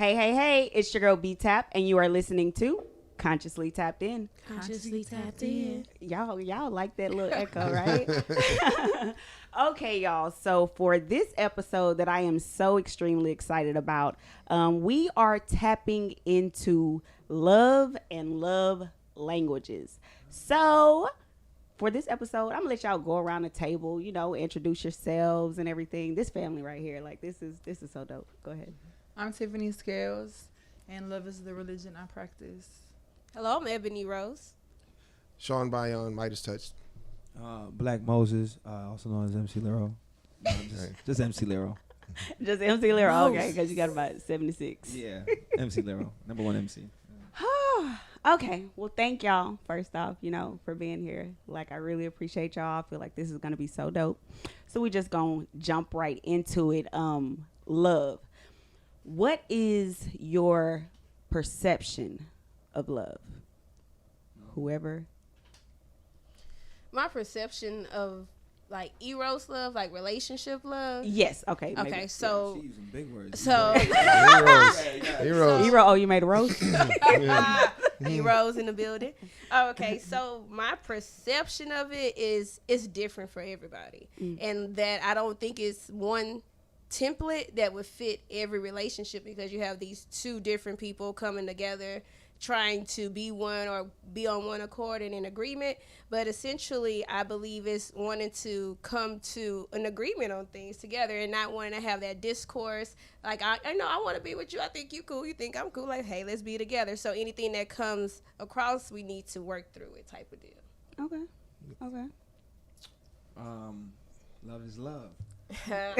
Hey, hey, hey, it's your girl B-Tap, and you are listening to Consciously Tapped In. Consciously tapped in. Y'all like that little echo, right? Okay, y'all. So for this episode that I am so extremely excited about, we are tapping into love and love languages. So for this episode, I'm gonna let y'all go around the table, introduce yourselves and everything. This family right here, like this is so dope. Go ahead. I'm Tiffany Scales, and love is the religion I practice. Hello, I'm Ebony Rose. Sean Bayon, Midas Touched. Black Moses, also known as MC Lero. No, just MC Lero. Just MC Lero, okay, because you got about 76. Yeah, MC Lero, number one MC. Okay, well, thank y'all, first off, for being here. Like, I really appreciate y'all. I feel like this is going to be so dope. So we just going to jump right into it. Love. What is your perception of love? Whoever. My perception of like eros love, like relationship love. Yes. Okay. Okay. Maybe. So. She's using big words. So. Heroes. Hero. Oh, you made a roast. Eros in the building. Okay. So my perception of it is it's different for everybody, and that I don't think it's one template that would fit every relationship, because you have these two different people coming together trying to be one or be on one accord and in agreement. But essentially, I believe it's wanting to come to an agreement on things together and not wanting to have that discourse. Like, I know I want to be with you. I think you cool. You think I'm cool. Like, hey, let's be together. So anything that comes across, we need to work through it type of deal. Okay. Love is love. No,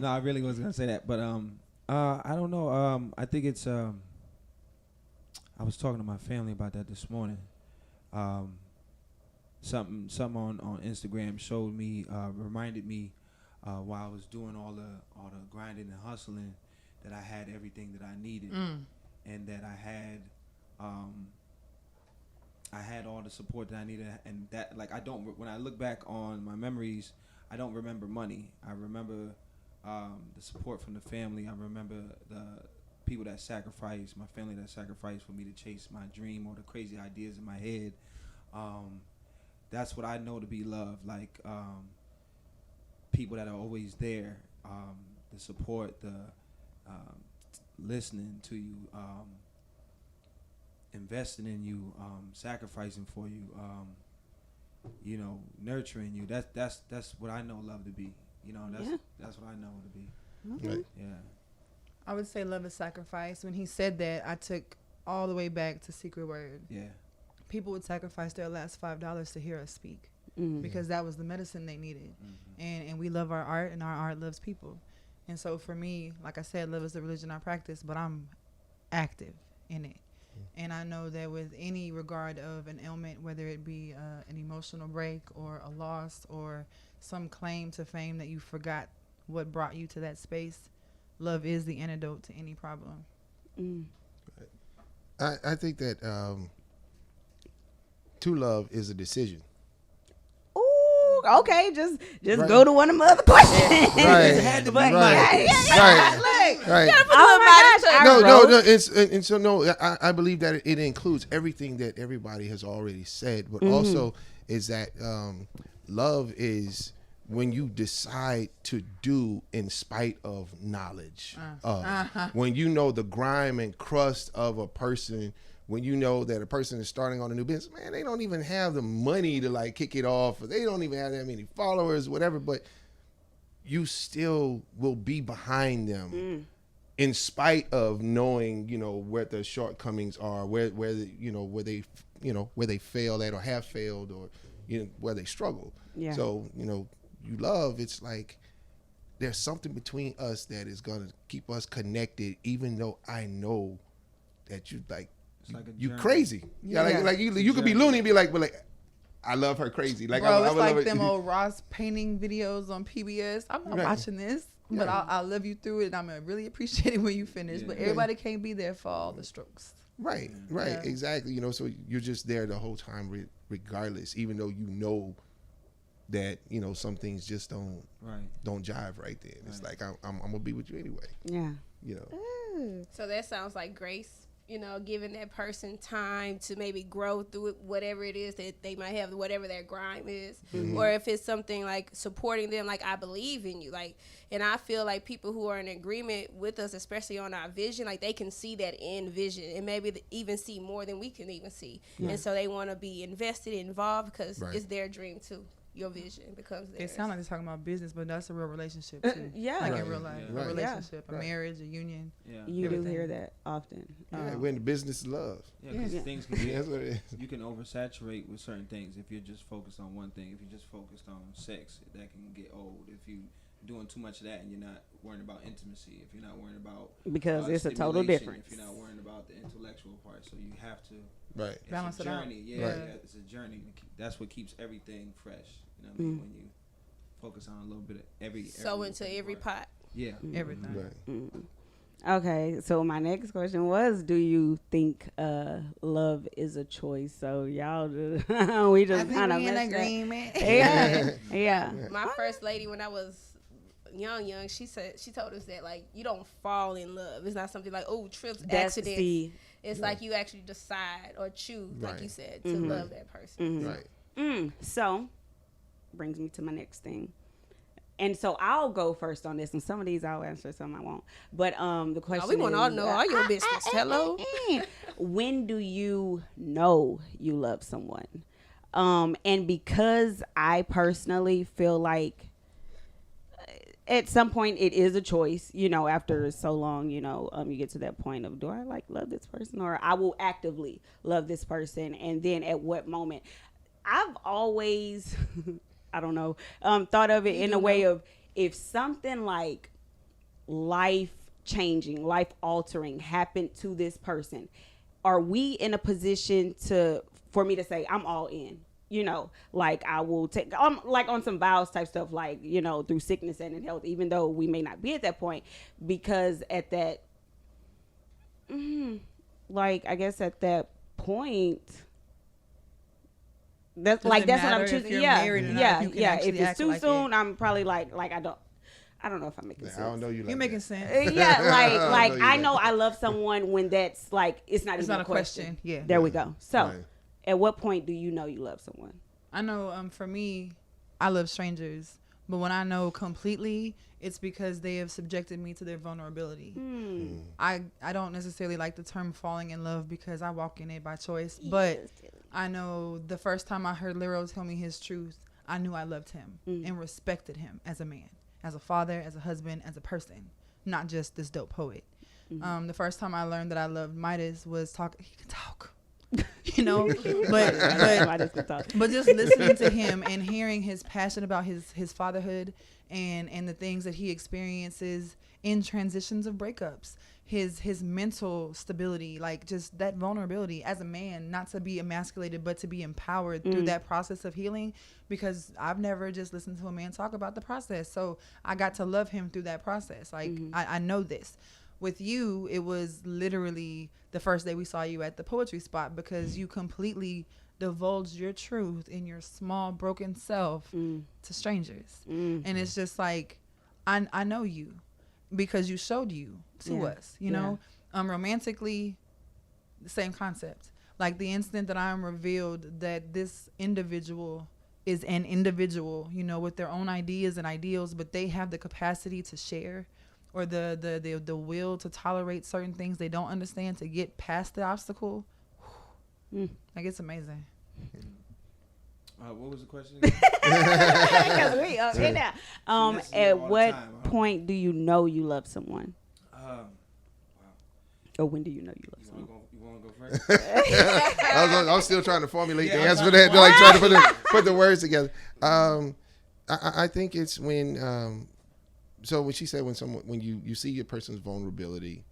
I really wasn't gonna say that, but I don't know. I think it's. I was talking to my family about that this morning. Something on Instagram showed me, reminded me, while I was doing all the grinding and hustling, that I had everything that I needed, and that I had all the support that I needed, and that, like, when I look back on my memories, I don't remember money. I remember the support from the family. I remember the people that sacrificed, my family that sacrificed for me to chase my dream or the crazy ideas in my head. That's what I know to be love. Like, people that are always there, the support, the listening to you, investing in you, sacrificing for you, nurturing you. That's what I know love to be. That's what I know to be. Right. Yeah. I would say love is sacrifice. When he said that, I took all the way back to Secret Word. Yeah. People would sacrifice their last $5 to hear us speak, Mm. because that was the medicine they needed. And we love our art, and our art loves people. And so for me, like I said, love is the religion I practice, but I'm active in it. And I know that with any regard of an ailment, whether it be an emotional break or a loss or some claim to fame that you forgot what brought you to that space, love is the antidote to any problem. I think that to love is a decision. Ooh, okay. Just Right. go to one of my other questions. Right. had to be But Right. yeah. Right. Right. Oh my gosh. I No. wrote- I believe that it includes everything that everybody has already said, but also is that love is when you decide to do in spite of knowledge, when you know the grime and crust of a person, when you know that a person is starting on a new business, man, they don't even have the money to like kick it off, or they don't even have that many followers, whatever, but you still will be behind them in spite of knowing, where the shortcomings are, where they fail at or have failed, or, where they struggle. Yeah. So, you love, it's like there's something between us that is going to keep us connected, even though I know that you like, It's like a you journey. crazy. Yeah. Like you could be loony and be like, but like, I love her crazy. Like, Bro, I it's would love like it. them old Ross painting videos on PBS. I'm not Right. watching this, but I'll love you through it, and I'm going to really appreciate it when you finish. Yeah. But everybody can't be there for all the strokes. Right, exactly. So you're just there the whole time, regardless, even though that some things just don't jive right then. It's like I'm gonna be with you anyway. Yeah. So that sounds like grace, giving that person time to maybe grow through it, whatever it is that they might have, whatever their grime is. Or if it's something like supporting them, like, I believe in you. Like, and I feel like people who are in agreement with us, especially on our vision, like, they can see that end vision and maybe even see more than we can even see. And so they want to be invested, involved, because it's their dream too. Your vision becomes theirs. It sounds like they're talking about business, but that's a real relationship too. Yeah. Like Right. in real life, Yeah. a relationship, a Right. marriage, a union. Yeah. You Everything. do hear that often. Yeah, we're in the business of love. Yeah, because things can That's what it is. you can oversaturate with certain things if you're just focused on one thing. If you're just focused on sex, that can get old. If you doing too much of that and you're not worrying about intimacy, if you're not worrying about Because it's a total stimulation, difference. if you're not worrying about the intellectual part, so you have to Right. it's Balance a it out. journey. Yeah, Right. yeah, it's a journey. That's what keeps everything fresh. You know what I mean? When you focus on a little bit of every Into every part. pot. Yeah. Everything. Right. Okay, so my next question was, do you think love is a choice? So y'all just we just kind of agreement. Yeah, yeah. My first lady, when I was young, she told us that, like, you don't fall in love. It's not something like, oh, trips, That's accidents. the It's like you actually decide or choose, like Right. you said, to love that person. Right. So brings me to my next thing. And so I'll go first on this, and some of these I'll answer, some I won't. But the question We want to all is, know all your business. Hello. when do you know you love someone? And because I personally feel like at some point it is a choice, after so long, you get to that point of, do I love this person, or I will actively love this person? And then at what moment? I've always, I don't know, thought of it in a way of, if something like life changing, life altering happened to this person, are we in a position for me to say, I'm all in? Like, I will take, like, on some vows type stuff, like, through sickness and in health, even though we may not be at that point, because at that, I guess at that point, that's Does like, it that's what I'm matter if choosing. you're Yeah, married or not, yeah, if you can yeah. actually If it's act too like soon, it? I'm probably like I don't know if I'm making sense. I don't know you. You're making sense. Yeah, like know I you know like I love someone when that's like, it's not It's even not a question. Yeah. There we go. So, Right. at what point do you know you love someone? I know for me, I love strangers. But when I know completely, it's because they have subjected me to their vulnerability. I don't necessarily like the term falling in love because I walk in it by choice. But I know the first time I heard Lero tell me his truth, I knew I loved him and respected him as a man, as a father, as a husband, as a person, not just this dope poet. The first time I learned that I loved Midas was he can talk. But just listening to him and hearing his passion about his fatherhood and the things that he experiences in transitions of breakups, his mental stability, like just that vulnerability as a man, not to be emasculated but to be empowered through that process of healing, because I've never just listened to a man talk about the process, so I got to love him through that process. Like I know this. With you, it was literally the first day we saw you at the poetry spot, because you completely divulged your truth in your small broken self to strangers. And it's just like, I know you because you showed you to us, you know. Romantically, the same concept. Like the instant that I'm revealed that this individual is an individual, with their own ideas and ideals, but they have the capacity to share, or the will to tolerate certain things they don't understand, to get past the obstacle. Like, it's amazing. What was the question again? Because we up in there. Yes, yeah, At all the what time, point do you know you love someone, Wow. or when do you know you love You someone? want to go first? I was still trying to formulate the Yeah, answer for that. Like trying to put the words together. I think it's when. So when she said when you see a person's vulnerability,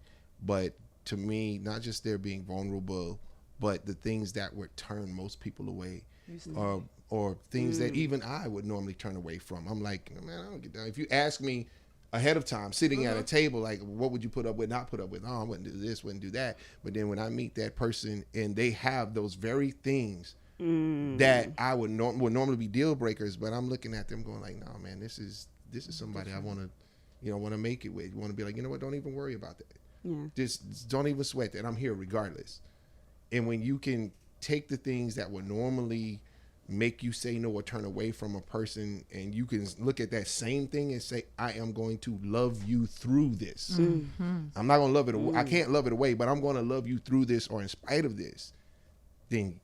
but to me, not just their being vulnerable, but the things that would turn most people away, or things that even I would normally turn away from. I'm like, man, I don't get that. If you ask me ahead of time, sitting at a table, like, what would you put up with, not put up with? Oh, I wouldn't do this, wouldn't do that. But then when I meet that person and they have those very things that I would normally be deal breakers, but I'm looking at them going like, no, man, this is somebody I want to, want to make it with. You want to be like, you know what? Don't even worry about that. Yeah. Just don't even sweat that. I'm here regardless. And when you can take the things that would normally make you say no or turn away from a person, and you can look at that same thing and say, I am going to love you through this. I'm not going to love it. I can't love it away, but I'm going to love you through this or in spite of this. Then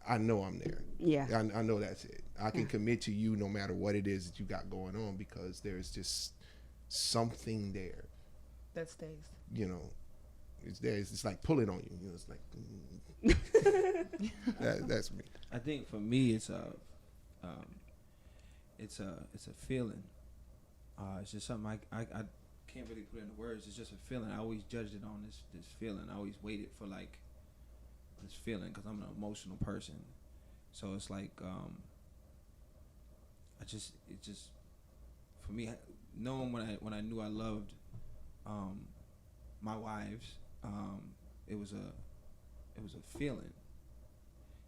I know I'm there. Yeah. I know that's it. I can commit to you no matter what it is that you got going on, because there's just something there. That stays. It's there. It's like pulling on you. It's like that's me. I think for me, it's a feeling. It's just something I can't really put into words. It's just a feeling. I always judged it on this feeling. I always waited for like this feeling because I'm an emotional person. So it's like it just for me, knowing when I knew I loved my wives, it was a feeling.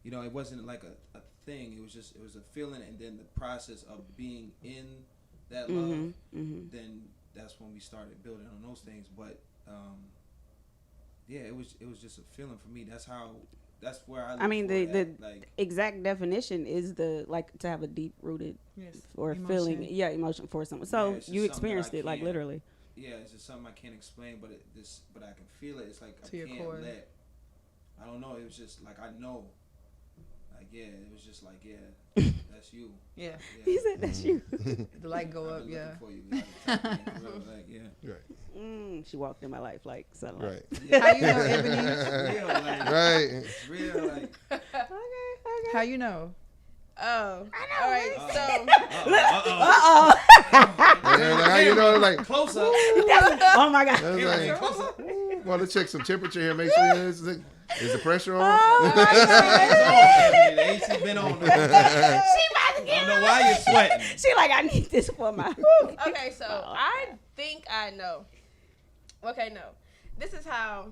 It wasn't like a thing. It was a feeling, and then the process of being in that love. Then that's when we started building on those things. But it was just a feeling for me. That's where I mean, the exact definition is to have a deep rooted or feeling, emotion for someone. So you experienced it, like literally. Yeah, it's just something I can't explain, but I can feel it. It's like to your core. I don't know. It was just like I know. Like it was just like that's you. Yeah. He said that's you. The light go up. Yeah. For you. Right. She walked in my life like sunlight. Right. How you know, Ebony? Real, like, Right. It's real, like. Okay. How you know? Oh, I know. all right. So, How you know? Like, close up. Oh my God. that's like, Close up. want to check some temperature here. Make sure is the pressure on? Oh my God. The AC been on. She about to I get don't know why you're sweating. She like, I need this for my. okay, so I think I know. Okay, no. This is how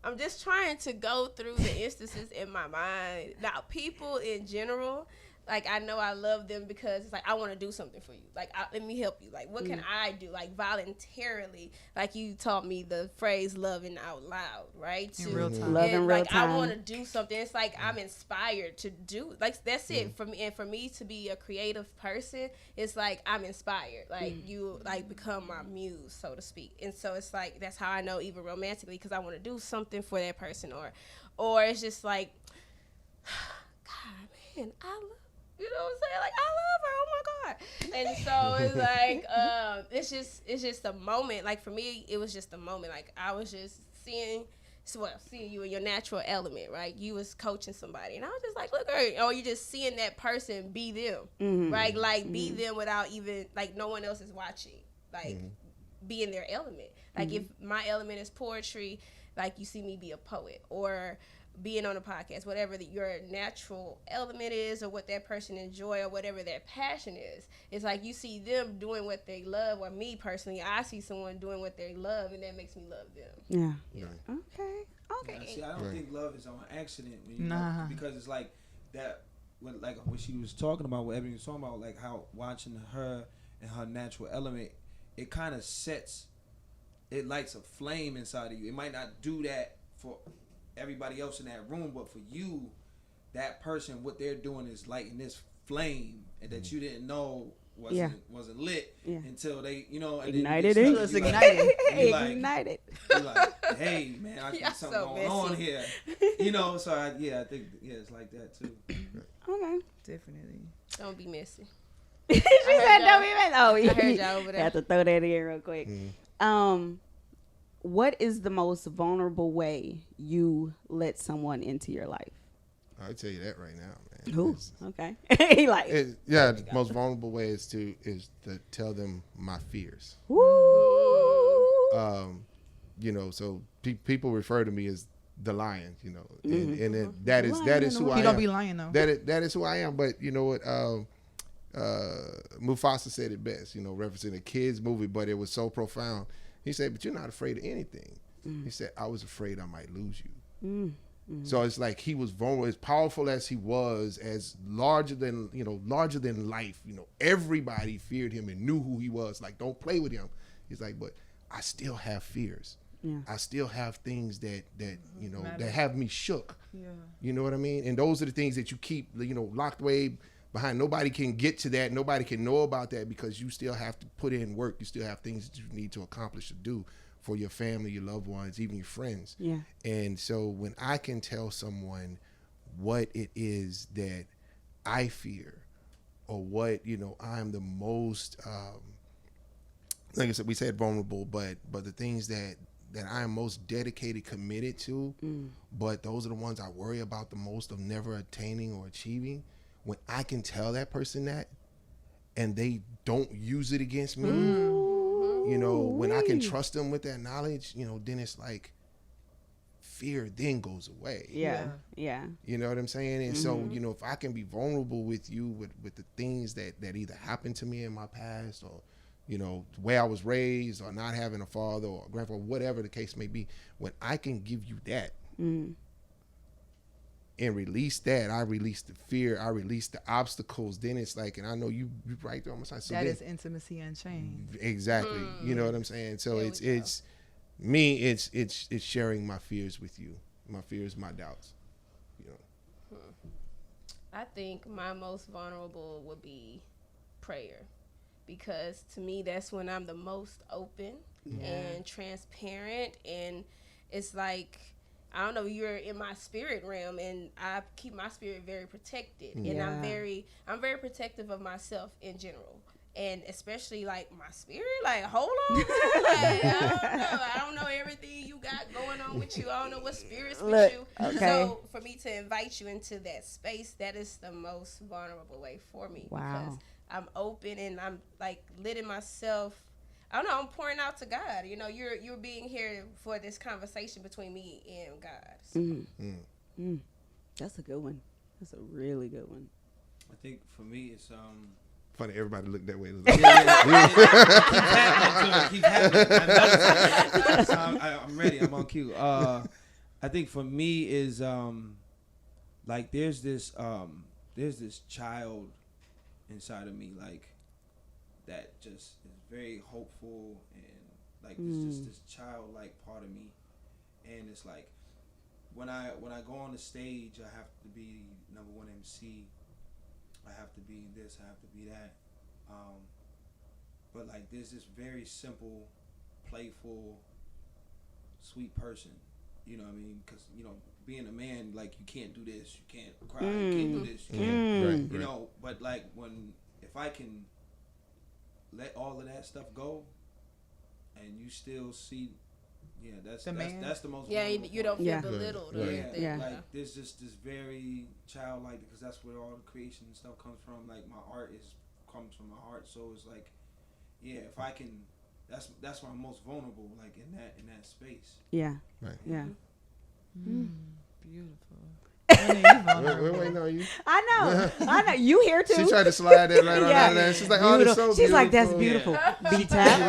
I'm just trying to go through the instances in my mind. Now, people in general, like, I know I love them because it's like, I want to do something for you. Like, let me help you. Like, what can I do? Like, voluntarily. Like, you taught me the phrase loving out loud, right? In real time. Love in real like, time. I want to do something. It's like I'm inspired to do. Like, that's it for me. And for me to be a creative person, it's like I'm inspired. Like, you, like, become my muse, so to speak. And so it's like, that's how I know even romantically, because I want to do something for that person. Or it's just like, God, man, I love, you know what I'm saying? Like, I love her. Oh my God. And so it's like, it's just a moment. Like, for me, it was just a moment. Like, I was just seeing you in your natural element, right? You was coaching somebody. And I was just like, look, or you just seeing that person be them, right? Like, be them without even, like, no one else is watching. Like, be in their element. Like, if my element is poetry, like, you see me be a poet. Or being on a podcast, whatever your natural element is, or what that person enjoy, or whatever their passion is. It's like you see them doing what they love, or me personally, I see someone doing what they love, and that makes me love them. Yeah. Right. Okay. Yeah, see, I don't think love is on accident when you Nah. because it's like that. When she was talking about, what Ebony was talking about, like how watching her and her natural element, it kind of it lights a flame inside of you. It might not do that for everybody else in that room, but for you, that person, what they're doing is lighting this flame, and that you didn't know wasn't lit until they, and Ignited then it. you It's just ignited. Ignited. You're like, hey man, I think Yeah, something so going on messy. here. So I think it's like that too. Okay. Definitely. Don't be messy. She said, y'all. "Don't even." Oh, I heard y'all over there. Have to throw that in real quick. What is the most vulnerable way you let someone into your life? I'll tell you that right now, man. Who? It's- Okay. He like. the most vulnerable way is to tell them my fears. Woo. So people refer to me as the lion, and that is who I am. You don't be lying though. That is who I am. But you know what? Mufasa said it best, referencing a kids movie, but it was so profound. He said, "But you're not afraid of anything." He said, "I was afraid I might lose you." So it's like he was vulnerable, as powerful as he was, as larger than life. Everybody feared him and knew who he was. Like, don't play with him. He's like, but I still have fears. Yeah. I still have things that Matter. that have me shook. Yeah. You know what I mean? And those are the things that you keep, locked away behind. Nobody can get to that. Nobody can know about that because you still have to put in work. You still have things that you need to accomplish or do for your family, your loved ones, even your friends. Yeah. And so when I can tell someone what it is that I fear, or what, I'm the most, like I said, we said vulnerable, but the things that I am most dedicated, committed to, but those are the ones I worry about the most of never attaining or achieving. When I can tell that person that, and they don't use it against me, when I can trust them with that knowledge, then it's like fear then goes away. Yeah. You know what I'm saying? And so, if I can be vulnerable with you with the things that either happened to me in my past, or, the way I was raised, or not having a father or a grandfather, whatever the case may be, when I can give you that and release that, I release the fear, I release the obstacles, then it's like, and I know you right there on my side. So that then, is intimacy unchained. Exactly. You know what I'm saying? So There we go. it's me, it's sharing my fears with you, my fears, my doubts. I think my most vulnerable would be prayer, because to me that's when I'm the most open and transparent, and it's like, I don't know, you're in my spirit realm, and I keep my spirit very protected, and I'm very protective of myself in general, and especially like my spirit. Like, hold on, like, I don't know everything you got going on with you. I don't know what spirits with you. Okay. So for me to invite you into that space, that is the most vulnerable way for me. Wow. Because I'm open and I'm like letting myself. I don't know, I'm pouring out to God. You're being here for this conversation between me and God. So. That's a good one. That's a really good one. I think for me, it's Funny, everybody looked that way. Keep happening. I'm ready. I'm on cue. I think for me is like there's this child inside of me, like, that just is very hopeful, and like it's just this childlike part of me. And it's like when I go on the stage, I have to be number one MC. I have to be this, I have to be that. But like there's this very simple, playful, sweet person. You know what I mean? Because, being a man, like, you can't do this, you can't cry, you can't do this, you can't, Right. But like if I can let all of that stuff go, and you still see, that's the most. Yeah, vulnerable you don't part. feel belittled or Right. anything. Yeah. Like there's just this very childlike, because that's where all the creation and stuff comes from. Like my art comes from my heart, so it's like, if I can, that's why I'm most vulnerable, like in that space. Yeah. Right. Yeah. Beautiful. When are you vulnerable? We're waiting on you. I know. You here too. She tried to slide that right on Yeah. out of there. She's like, oh, that's so She's like, that's beautiful. beautiful. B-tap.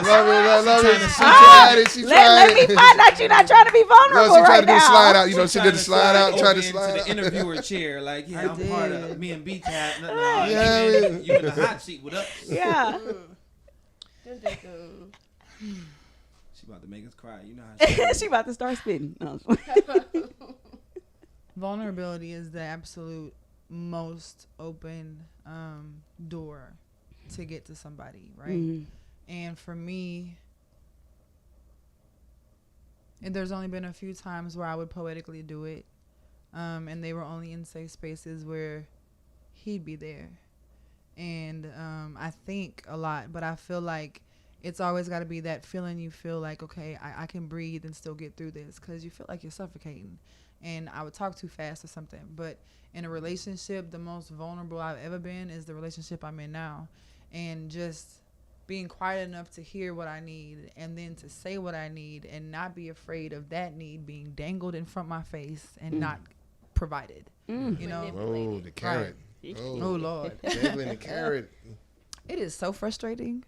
Love it. She tried it. She tried Let me it. find out you're not trying to be vulnerable No, she tried right to do the now. slide out. She did the slide out. Tried to into slide the out. interviewer chair. Like, I I'm part of did. me and B-Tap. No, Yeah, you in the hot seat with us. Yeah. She about to make us cry. You know how she is. She about to start spitting. No. Vulnerability is the absolute most open door to get to somebody, right? Mhm. And for me, and there's only been a few times where I would poetically do it, and they were only in safe spaces where he'd be there. And I think a lot, but I feel like it's always got to be that feeling you feel like, okay, I can breathe and still get through this, because you feel like you're suffocating. And I would talk too fast or something. But in a relationship, the most vulnerable I've ever been is the relationship I'm in now. And just being quiet enough to hear what I need, and then to say what I need, and not be afraid of that need being dangled in front of my face and not provided. You know? Oh, the carrot. Oh, Lord. Dangling the carrot. It is so frustrating.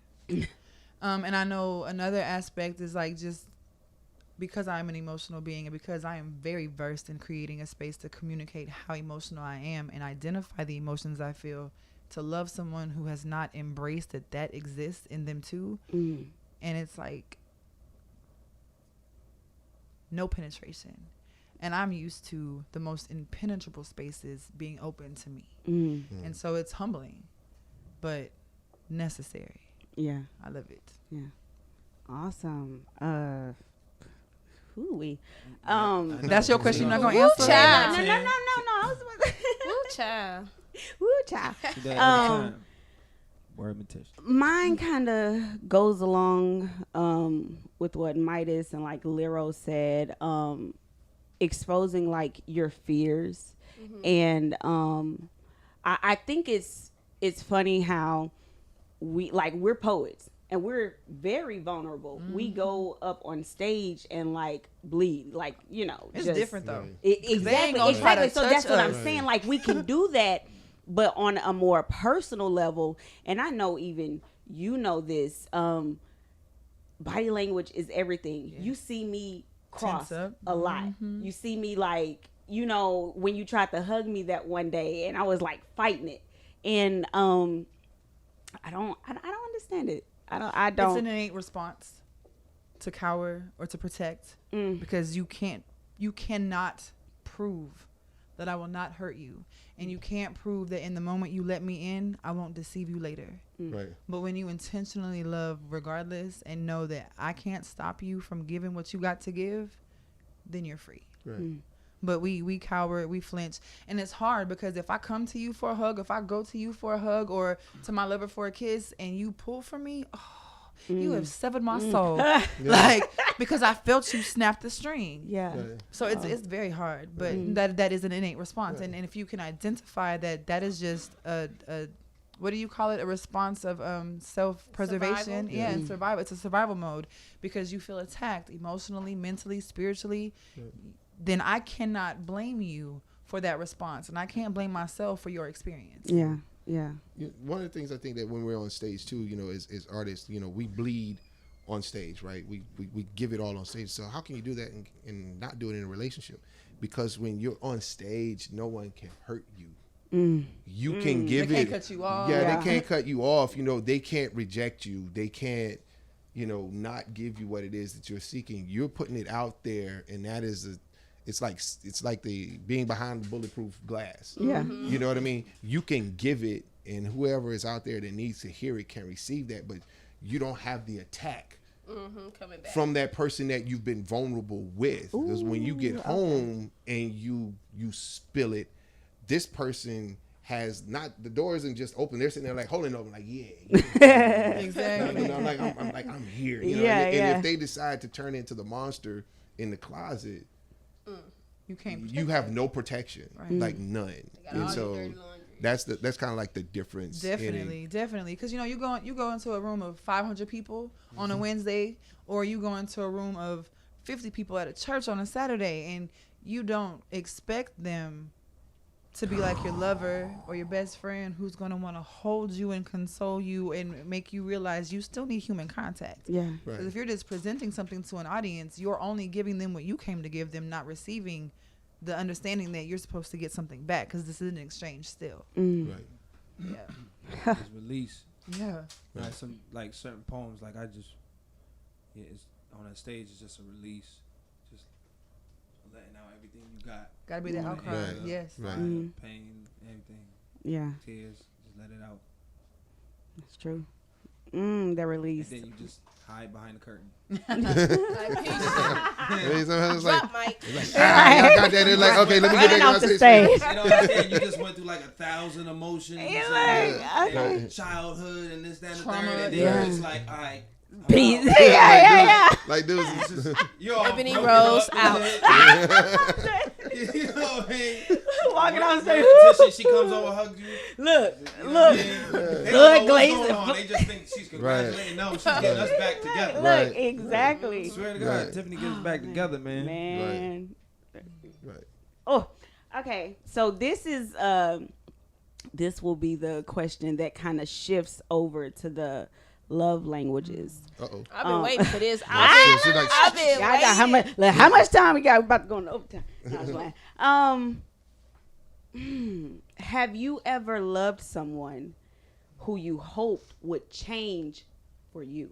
And I know another aspect is like just because I'm an emotional being and because I am very versed in creating a space to communicate how emotional I am and identify the emotions I feel, to love someone who has not embraced that exists in them too. Mm. And it's like no penetration. And I'm used to the most impenetrable spaces being open to me. Mm. And so it's humbling, but necessary. Yeah. I love it. Yeah. Awesome. Hooey. That's your question. You're not gonna Woo, answer. child. No. I was about to. Woo, child. Woo, child. She does every time. Word imitation. Mine kind of goes along with what Midas and like Lero said, exposing like your fears. And I think it's funny how we're poets and we're very vulnerable. We go up on stage and like bleed, like, you know, It's just different though. Exactly. gonna try to So that's touch what I'm us. saying. Like we can do that, but on a more personal level. And I know even you know this. Body language is everything. Yeah. You see me cross Tense up. a lot. You see me like, you know, when you tried to hug me that one day, and I was like fighting it. And I don't understand it. I It's don't. an innate response to cower or to protect, Mm. because you cannot prove that I will not hurt you, and you can't prove that in the moment you let me in, I won't deceive you later. Right. But when you intentionally love regardless and know that I can't stop you from giving what you got to give, then you're free. Right. But we cower, we flinch. And it's hard because if I come to you for a hug, if I go to you for a hug or to my lover for a kiss and you pull from me, you have severed my soul. Like, because I felt you snap the string. Yeah. Right. So it's very hard, but that is an innate response. And if you can identify that is just a what do you call it? A response of self-preservation. Survival? Yeah, and survival. It's a survival mode because you feel attacked emotionally, mentally, spiritually. Then I cannot blame you for that response, and I can't blame myself for your experience. Yeah. Yeah. One of the things I think that when we're on stage too, you know, as artists, you know, we bleed on stage, right? We give it all on stage. So how can you do that and not do it in a relationship? Because when you're on stage, no one can hurt you. You can give They it. can't cut you off. Yeah, Yeah. they can't cut you off. You know, they can't reject you. They can't, you know, not give you what it is that you're seeking. You're putting it out there, and that is it's like the being behind the bulletproof glass. Yeah. You know what I mean? You can give it, and whoever is out there that needs to hear it can receive that, but you don't have the attack Coming back. from that person that you've been vulnerable with. Because when you get home and you spill it, this person has not, the door isn't just open. They're sitting there like holding it open, like, Exactly. You know, I'm here. You know? Yeah, and yeah. if they decide to turn into the monster in the closet, You can't. you have no protection, like none. got And all so your dirty laundry. that's kind of like the difference. in it. Definitely, because you know you go into a room of 500 people on a Wednesday, or you go into a room of 50 people at a church on a Saturday, and you don't expect them to be like your lover or your best friend who's going to want to hold you and console you and make you realize you still need human contact. Yeah. Right. Because if you're just presenting something to an audience, you're only giving them what you came to give them, not receiving the understanding that you're supposed to get something back, because this is an exchange still. Right. Yeah. It's release. Yeah. Like some certain poems, like it's on a stage. It's just a release, just letting out everything you got. Gotta be that Wanna outcry. air, Yes. Right. fire, pain, everything, Yeah. tears. Just let it out, That's true. The and release. then you just hide behind the curtain. Like, peace. It's like, Drop mic. I got that. They're like, okay, let me get Running back off on the stage. stage. You know what I'm saying? You just went through like 1,000 emotions, Yeah, and, like, okay. and childhood, and this, that, and the Trauma, third, and then yeah. you're just like, all right, I'm Peace. out. Yeah. Like, dude, You're all Ebony broken Rose up, out. you know what I mean? Walking on stage. Repetition, she comes over, hugs you. Look. You know what I mean? They Look, don't know what's glazing. going on. They just think she's congratulating. No, she's getting us back together. Look, Right. exactly. Swear to God, Right. Tiffany gets us back together, man. Man. Right. Oh, okay. So this is this will be the question that kind of shifts over to the love languages. Uh-oh. I've been waiting for this. Like, she's like, I've been Y'all got waiting. how much time we got? We're about to go into overtime. No, I was playing. Have you ever loved someone who you hoped would change for you?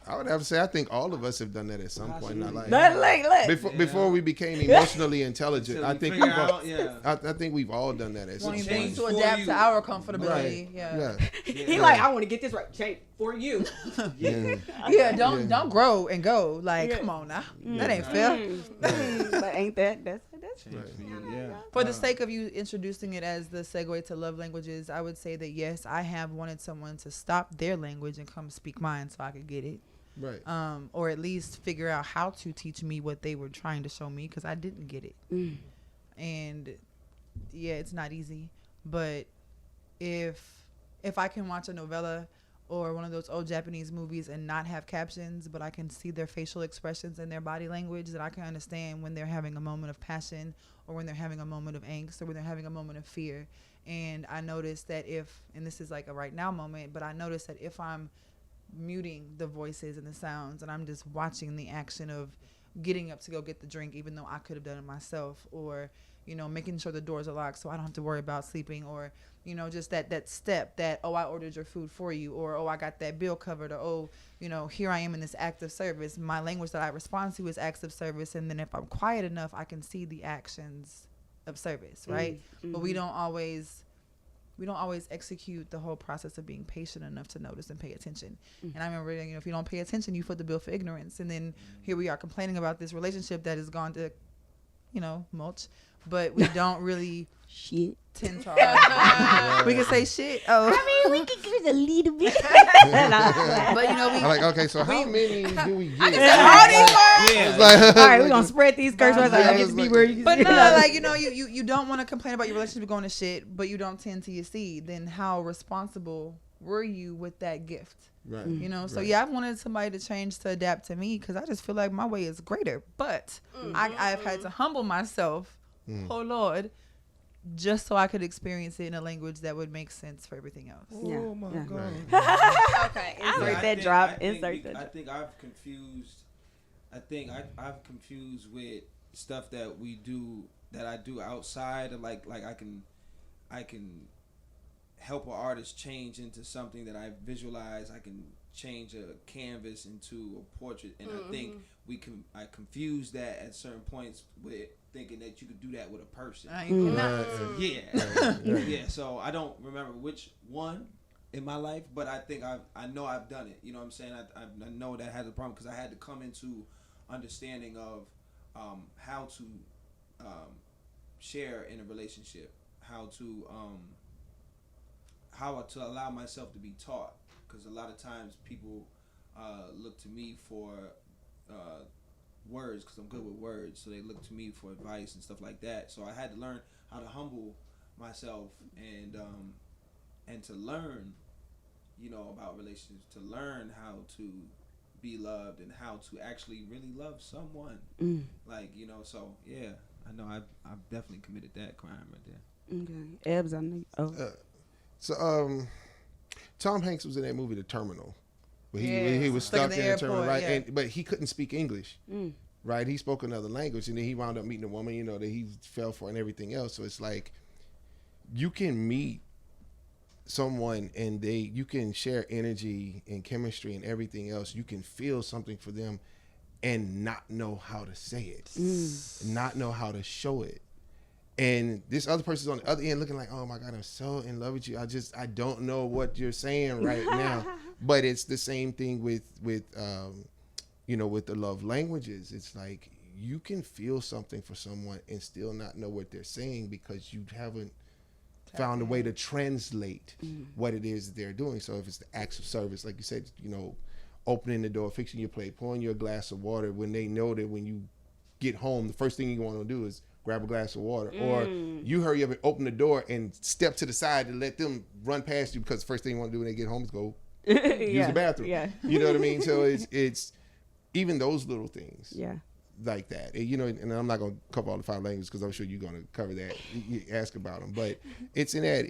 I would have to say I think all of us have done that at some point in our life. Before we became emotionally intelligent, Until I we think figure we've all, out, yeah. I think we've all done that at some Wanting point. things to For adapt you. to our comfortability. Right. Yeah. He like, I want to get this right. Change for you. Yeah. Yeah, don't grow and go. Like, come on now. That ain't fair. But ain't that's Change for you, yeah. For the sake of you introducing it as the segue to love languages, I would say that yes, I have wanted someone to stop their language and come speak mine so I could get it. Right. Or at least figure out how to teach me what they were trying to show me because I didn't get it. And yeah, it's not easy. But if I can watch a novella or one of those old Japanese movies and not have captions, but I can see their facial expressions and their body language, that I can understand when they're having a moment of passion or when they're having a moment of angst or when they're having a moment of fear. And I noticed that and this is like a right now moment, but I noticed that if I'm muting the voices and the sounds and I'm just watching the action of getting up to go get the drink even though I could have done it myself, or making sure the doors are locked so I don't have to worry about sleeping, or just that step that, oh, I ordered your food for you, or oh, I got that bill covered, or oh, here I am in this act of service. My language that I respond to is acts of service, and then if I'm quiet enough I can see the actions of service, right? But we don't always execute the whole process of being patient enough to notice and pay attention. And I remember, if you don't pay attention, you foot the bill for ignorance. And then here we are complaining about this relationship that has gone to, mulch, but we don't really shit. tend to we can say shit. Oh, I mean, we can give it a little bit. but I'm like, okay, so how many do we get? Yeah. Like, All right, we're gonna spread these curse words. Yeah, I get to be where you. But no, like you don't want to complain about your relationship going to shit, but you don't tend to your seed. Then how responsible were you with that gift? right. So Right. yeah, I've wanted somebody to change to adapt to me because I just feel like my way is greater. But I've had to humble myself, oh Lord, just so I could experience it in a language that would make sense for everything else. Oh my God. Okay. Insert that drop. Insert that. I think I've confused. I've confused with stuff that we do that I do outside of like I can help an artist change into something that I visualize. I can change a canvas into a portrait, and I think I confuse that at certain points with thinking that you could do that with a person. Yeah. So I don't remember which one in my life, but I know I've done it. You know what I'm saying? I know that has a problem because I had to come into understanding of how to share in a relationship, how to allow myself to be taught, because a lot of times people look to me for words because I'm good with words, so they look to me for advice and stuff like that. So I had to learn how to humble myself and to learn about relationships, to learn how to be loved and how to actually really love someone. So yeah, I know I've definitely committed that crime right there. Okay. Ebbs, I know. So Tom Hanks was in that movie The Terminal, where Yeah, he was stuck in the terminal, airport, right? yeah. But he couldn't speak English, right? He spoke another language, and then he wound up meeting a woman, that he fell for and everything else. So it's like you can meet someone and you can share energy and chemistry and everything else. You can feel something for them and not know how to say it, not know how to show it. And this other person's on the other end looking like, oh my God, I'm so in love with you. I don't know what you're saying right now. But it's the same thing with the love languages. It's like you can feel something for someone and still not know what they're saying because you haven't found a way to translate what it is that they're doing. So if it's the acts of service, like you said, opening the door, fixing your plate, pouring you a glass of water, when they know that when you get home, the first thing you want to do is grab a glass of water, or you hurry up and open the door and step to the side to let them run past you because the first thing you want to do when they get home is go use the bathroom. Yeah. You know what I mean? So it's even those little things. Yeah. Like that, and I'm not going to cover all the 5 languages because I'm sure you're going to cover that. You ask about them, but it's in that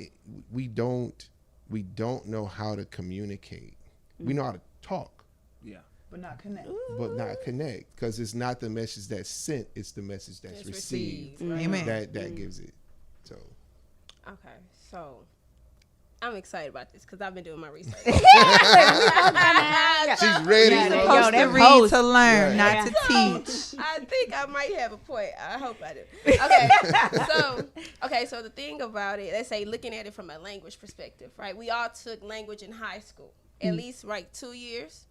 we don't we don't know how to communicate. We know how to talk, Yeah. But not connect. but not connect, because it's not the message that's sent, it's the message that's It's received received, right? Amen. that gives it. So Okay, so I'm excited about this because I've been doing my research. she's ready. Yeah, bro. yo, Supposed to that read host. to learn, Right. not to teach. I think I might have a point. I hope I do. So the thing about it, let's say looking at it from a language perspective, right? We all took language in high school, at least like 2 years.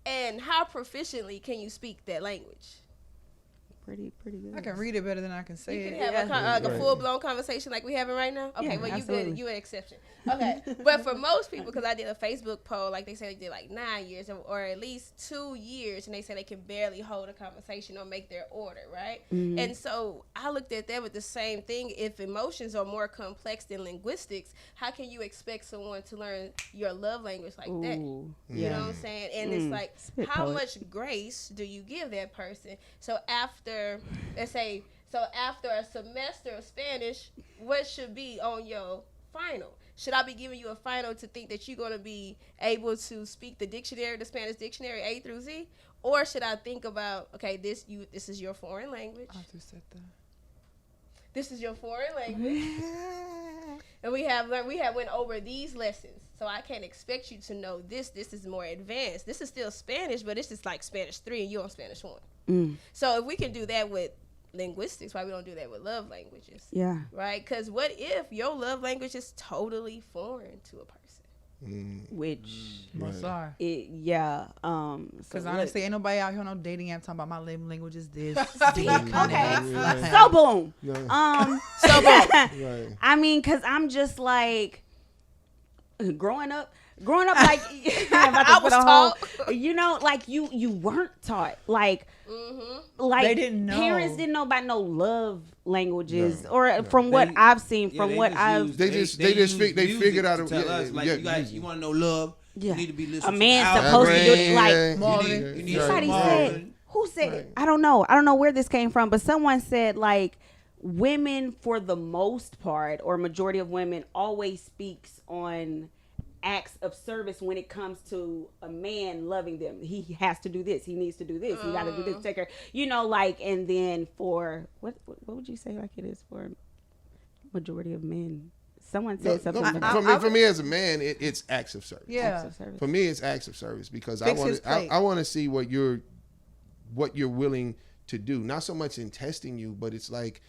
And how proficiently can you speak that language? Pretty good. I can read it better than I can say You it. can have Yeah. a Right. full blown conversation like we having right now. Okay, Yeah, well you absolutely. good. You an exception. Okay, but for most people, because I did a Facebook poll, like they said they did like 9 years or at least 2 years, and they said they can barely hold a conversation or make their order, right? And so I looked at that with the same thing. If emotions are more complex than linguistics, how can you expect someone to learn your love language like that? Ooh, You know what I'm saying? And it's like, Spit how poet. much grace do you give that person? So after, let's say, after a semester of Spanish, what should be on your final? Should I be giving you a final to think that you're going to be able to speak the dictionary, the Spanish dictionary A through Z? Or should I think about, okay, this is your foreign language. Arthur said that. This is your foreign language. And we have went over these lessons. So I can't expect you to know this. This is more advanced. This is still Spanish, but this is like Spanish 3 and you're on Spanish 1. So if we can do that with linguistics, why we don't do that with love languages? Yeah. Right? Because what if your love language is totally foreign to a person? Which Most are. yeah. Because so honestly, ain't nobody out here on no dating app talking about my love language is this. okay. Right. So boom. Yeah. So boom. Right. I mean, cause I'm just like growing up like I was taught. you know, like you weren't taught like like They didn't know. parents didn't know about no love languages No, or no. from what They- I've seen, Yeah, from they what just I've use- They just use music figured out to a- tell yeah, us, like, yeah, you guys, music. you want to know love. Yeah. You need to be A listening. man's to supposed to do Alvin. it, like, Yeah, Marvin. You need somebody Marvin. said, who said it? Right. I don't know where this came from, but someone said like women for the most part or majority of women always speaks on acts of service when it comes to a man loving them. He has to do this, he needs to do this, he got to do this, take her, you know, like. And then for what would you say like it is for majority of men? Someone said something about For me as a man, it's acts of service. acts Yeah. of service. For me, it's acts of service because Fix his plate. I want to see what you're willing to do. Not so much in testing you, but it's like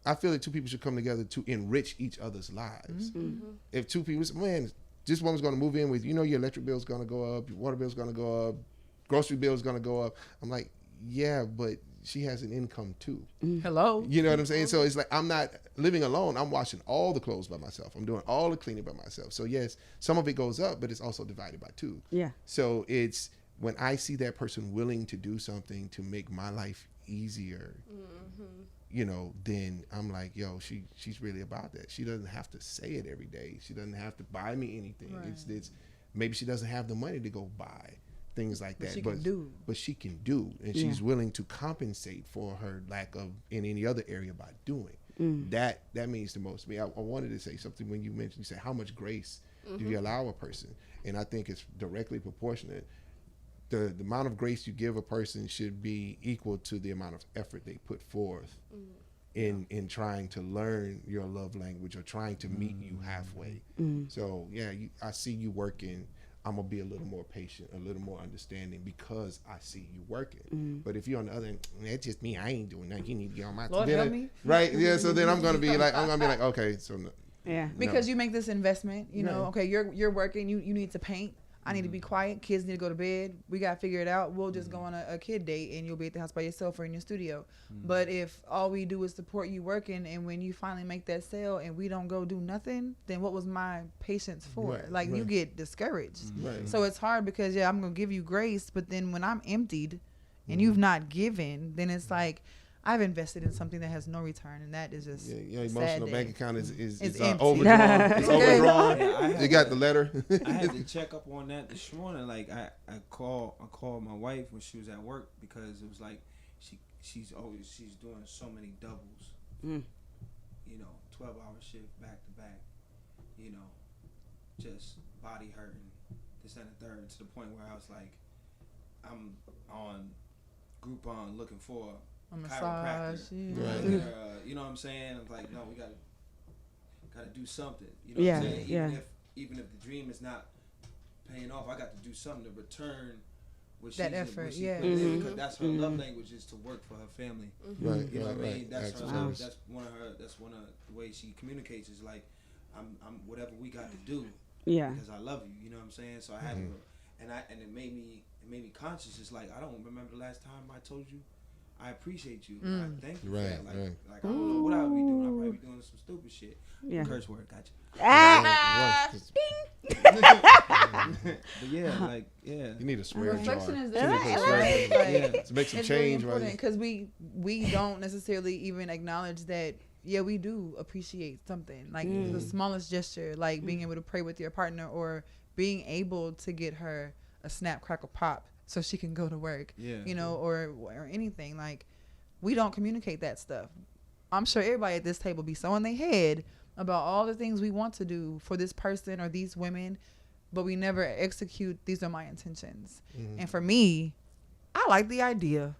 I feel that two people should come together to enrich each other's lives. If two people, man, this woman's going to move in with, you know, your electric bill's going to go up, your water bill's going to go up, grocery bill's going to go up. I'm like, yeah, but she has an income too. Hello. You know what I'm saying? So it's like I'm not living alone. I'm washing all the clothes by myself. I'm doing all the cleaning by myself. So yes, some of it goes up, but it's also divided by 2. Yeah. So it's when I see that person willing to do something to make my life easier, you know, then I'm like, yo, she's really about that. She doesn't have to say it every day. She doesn't have to buy me anything. Right. It's maybe she doesn't have the money to go buy things like that. she can do. But she can do, and she's willing to compensate for her lack of in any other area by doing. That means the most to me. I wanted to say something when you mentioned, you say how much grace do you allow a person, and I think it's directly proportionate. The amount of grace you give a person should be equal to the amount of effort they put forth in trying to learn your love language or trying to meet you halfway. So yeah, I see you working. I'm gonna be a little more patient, a little more understanding because I see you working. But if you're on the other end, that's just me. I ain't doing nothing. You need to get on my. Lord then help me. Right? Yeah. So then I'm gonna be like, okay. So no, Yeah. Because you make this investment, you know, Right. okay, you're working, you need to paint. I need to be quiet. Kids need to go to bed. We got to figure it out. We'll just go on a kid date and you'll be at the house by yourself or in your studio. But if all we do is support you working and when you finally make that sale and we don't go do nothing, then what was my patience for? Right, Like you right. get discouraged. Right. So it's hard because, yeah, I'm going to give you grace. But then when I'm emptied and you've not given, then it's like, I've invested in something that has no return, and that is just your a emotional sad bank day. account is It's overdrawn. empty. It's Okay. overdrawn. Yeah, I had You got the letter. I had to check up on that this morning. Like I called my wife when she was at work because it was like she's doing so many doubles. You know, 12-hour shift back to back. You know, just body hurting, this and the third, to the point where I was like, I'm on Groupon looking for A a massage. chiropractor. Yeah. Right. You know what I'm saying? I'm like, no, we gotta do something. You know Yeah, what I'm saying? yeah. Even if the dream is not paying off, I got to do something to return what That she's effort, what she yeah. put in, Mhm. because that's her love language, is to work for her family. Right, You know right, what I mean? right. That's Acts her of Wow. love. service. That's one of the ways she communicates, is like, I'm whatever we got to do, Yeah. because I love you. You know what I'm saying? So I had Mhm. to, and it made me conscious. It's like, I don't remember the last time I told you I appreciate you. I thank you. Right, for that. right. Like I don't know what I would be doing. I'd probably be doing some stupid shit. Yeah. Curse word, gotcha. Ah. But yeah, like yeah. You need a And swear jar. reflection is You need to put a swear right. jar. Like, To make some it's really change, important right? because we don't necessarily even acknowledge that. Yeah, we do appreciate something like the smallest gesture, like being able to pray with your partner or being able to get her a snap, crackle, pop so she can go to work. Yeah. You know, or anything. Like we don't communicate that stuff. I'm sure everybody at this table be so in their head about all the things we want to do for this person or these women, but we never execute. These are my intentions. And for me, I like the idea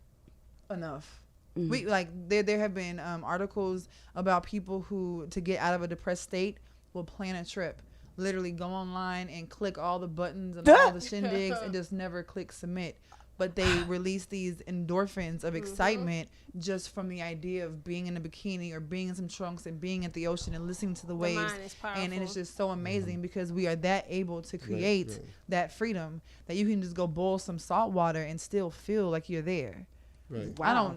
enough. We like there have been articles about people who, to get out of a depressed state, will plan a trip, literally go online and click all the buttons and all the shindigs and just never click submit. But they release these endorphins of excitement just from the idea of being in a bikini or being in some trunks and being at the ocean and listening to the waves. mind is And it's powerful. just so amazing because we are that able to create right. that freedom that you can just go boil some salt water and still feel like you're there. Right. Wow.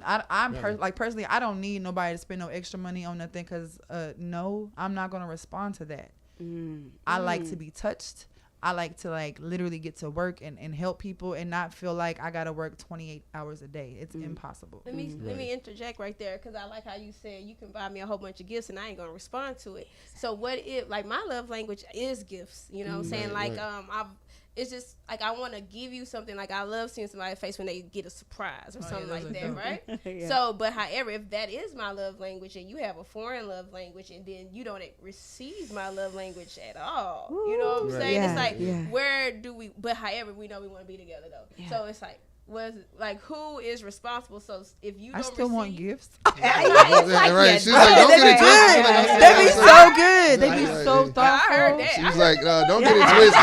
Personally, I don't need nobody to spend no extra money on nothing because no, I'm not going to respond to that. I like to be touched. I like to like literally get to work and help people and not feel like I got to work 28 hours a day. It's impossible. Let me interject right there, because I like how you said you can buy me a whole bunch of gifts and I ain't gonna respond to it. So what if, like, my love language is gifts? You know what I'm saying? Right, Like right. it's just like I want to give you something. Like I love seeing somebody's face when they get a surprise or something those like are that, dope. right? Yeah. So, but however, if that is my love language and you have a foreign love language and then you don't receive my love language at all, you know what I'm Right. saying? Yeah, It's like, yeah. where do we? But however, we know we want to be together though. So it's like, who is responsible? So if you I don't still want receive- gifts. Right. She's like, don't get it Good. twisted. They be so good. They be Right, so right. thoughtful. I heard that. She's like, don't get it twisted.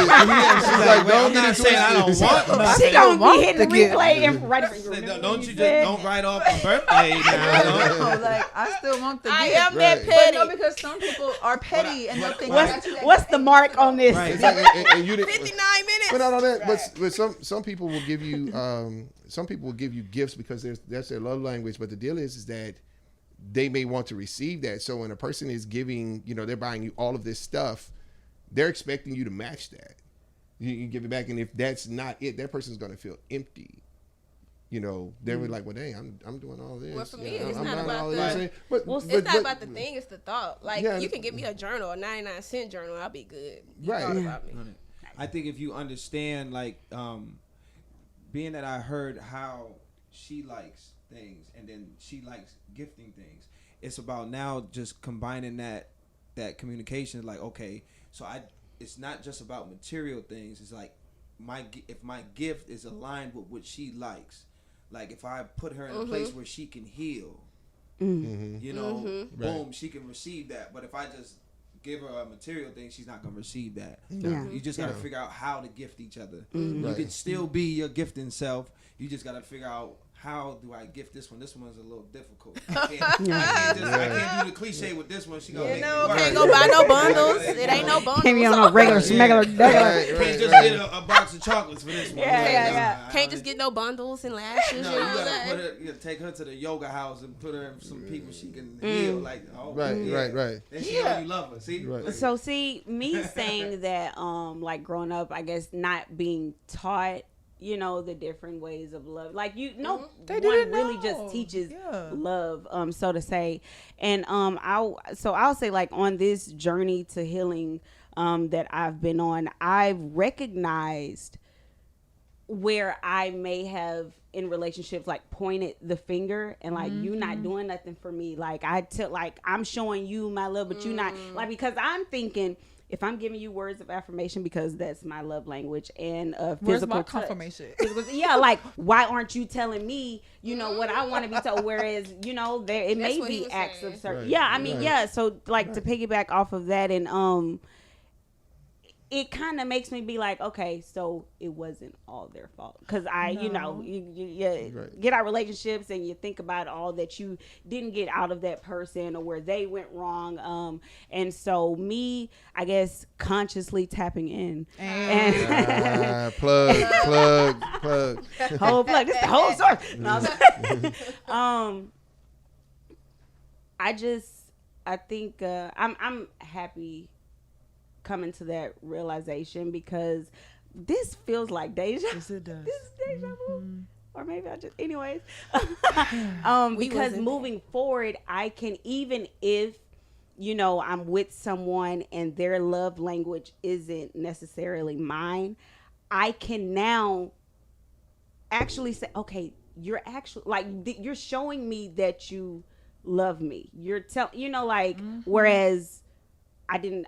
She's like, don't get it twisted. I don't want nothing. She gonna want be hitting the the gift. replay and right. Don't you just don't write off my birthday now. No, like I still want the I gift. am that Right. But petty. no, because some people are petty and they'll think What's the mark on this? Right. And you didn't. 59 minutes. But not on that. But some people will give you gifts because that's their love language. But the deal is that they may want to receive that. So when a person is giving, they're buying you all of this stuff, they're expecting you to match that. You give it back, and if that's not it, that person's going to feel empty. They're like, well, dang, I'm doing all this. Well, for me, Yeah, it's I'm not buying about all the- this. But, Well, It's not about the thing, it's the thought. Like, Yeah. you can give me a journal, a 99-cent journal, I'll be good. You Right. thought Yeah. about me. I think if you understand, like, being that I heard how she likes things and then she likes gifting things, it's about now just combining that communication. Like, okay, so it's not just about material things. It's like if my gift is aligned with what she likes, like if I put her in a place where she can heal, boom, she can receive that. But if I just give her a material thing, she's not gonna receive that. Yeah. You just gotta figure out how to gift each other. Right. You can still be your gifting self. You just gotta figure out, how do I gift this one? This one's a little difficult. I can't do the cliche with this one. She gonna make me work. Can't go buy no bundles. It ain't no bundles. Can't be on a regular, smuggler. Can't just get a box of chocolates for this one. Yeah. Can't just get no bundles and lashes. No, and you all gotta that. you gotta take her to the yoga house and put her in some people she can heal. Like, Right. Then she know you love her. See, Right. So see, me saying that, like growing up, I guess not being taught, the different ways of love. Like They one didn't really know. just teaches Yeah. love, so to say. And I'll say, like, on this journey to healing that I've been on, I've recognized where I may have in relationships like pointed the finger and like you not doing nothing for me. Like I'm showing you my love, but you not, like, because I'm thinking if I'm giving you words of affirmation because that's my love language and Where's physical my touch. confirmation? Yeah, like why aren't you telling me, you know, what I want to be told? Whereas, you know, there it That's may what he be was acts saying. of certain. Right, Yeah, I mean, right. yeah. So like to piggyback off of that, and it kind of makes me be like, okay, so it wasn't all their fault. Because you know, you Right. get out relationships and you think about all that you didn't get out of that person or where they went wrong. And so me, I guess, consciously tapping in. And Plug. whole plug. This the whole story. No, I'm I think I'm happy coming to that realization because this feels like deja. Yes, it does. This is deja vu. Or maybe I just, anyways. We Because wasn't moving forward, I can, even if, you know, I'm with someone and their love language isn't necessarily mine, I can now actually say, okay, you're actually like, you're showing me that you love me. You're you know, like, whereas I didn't,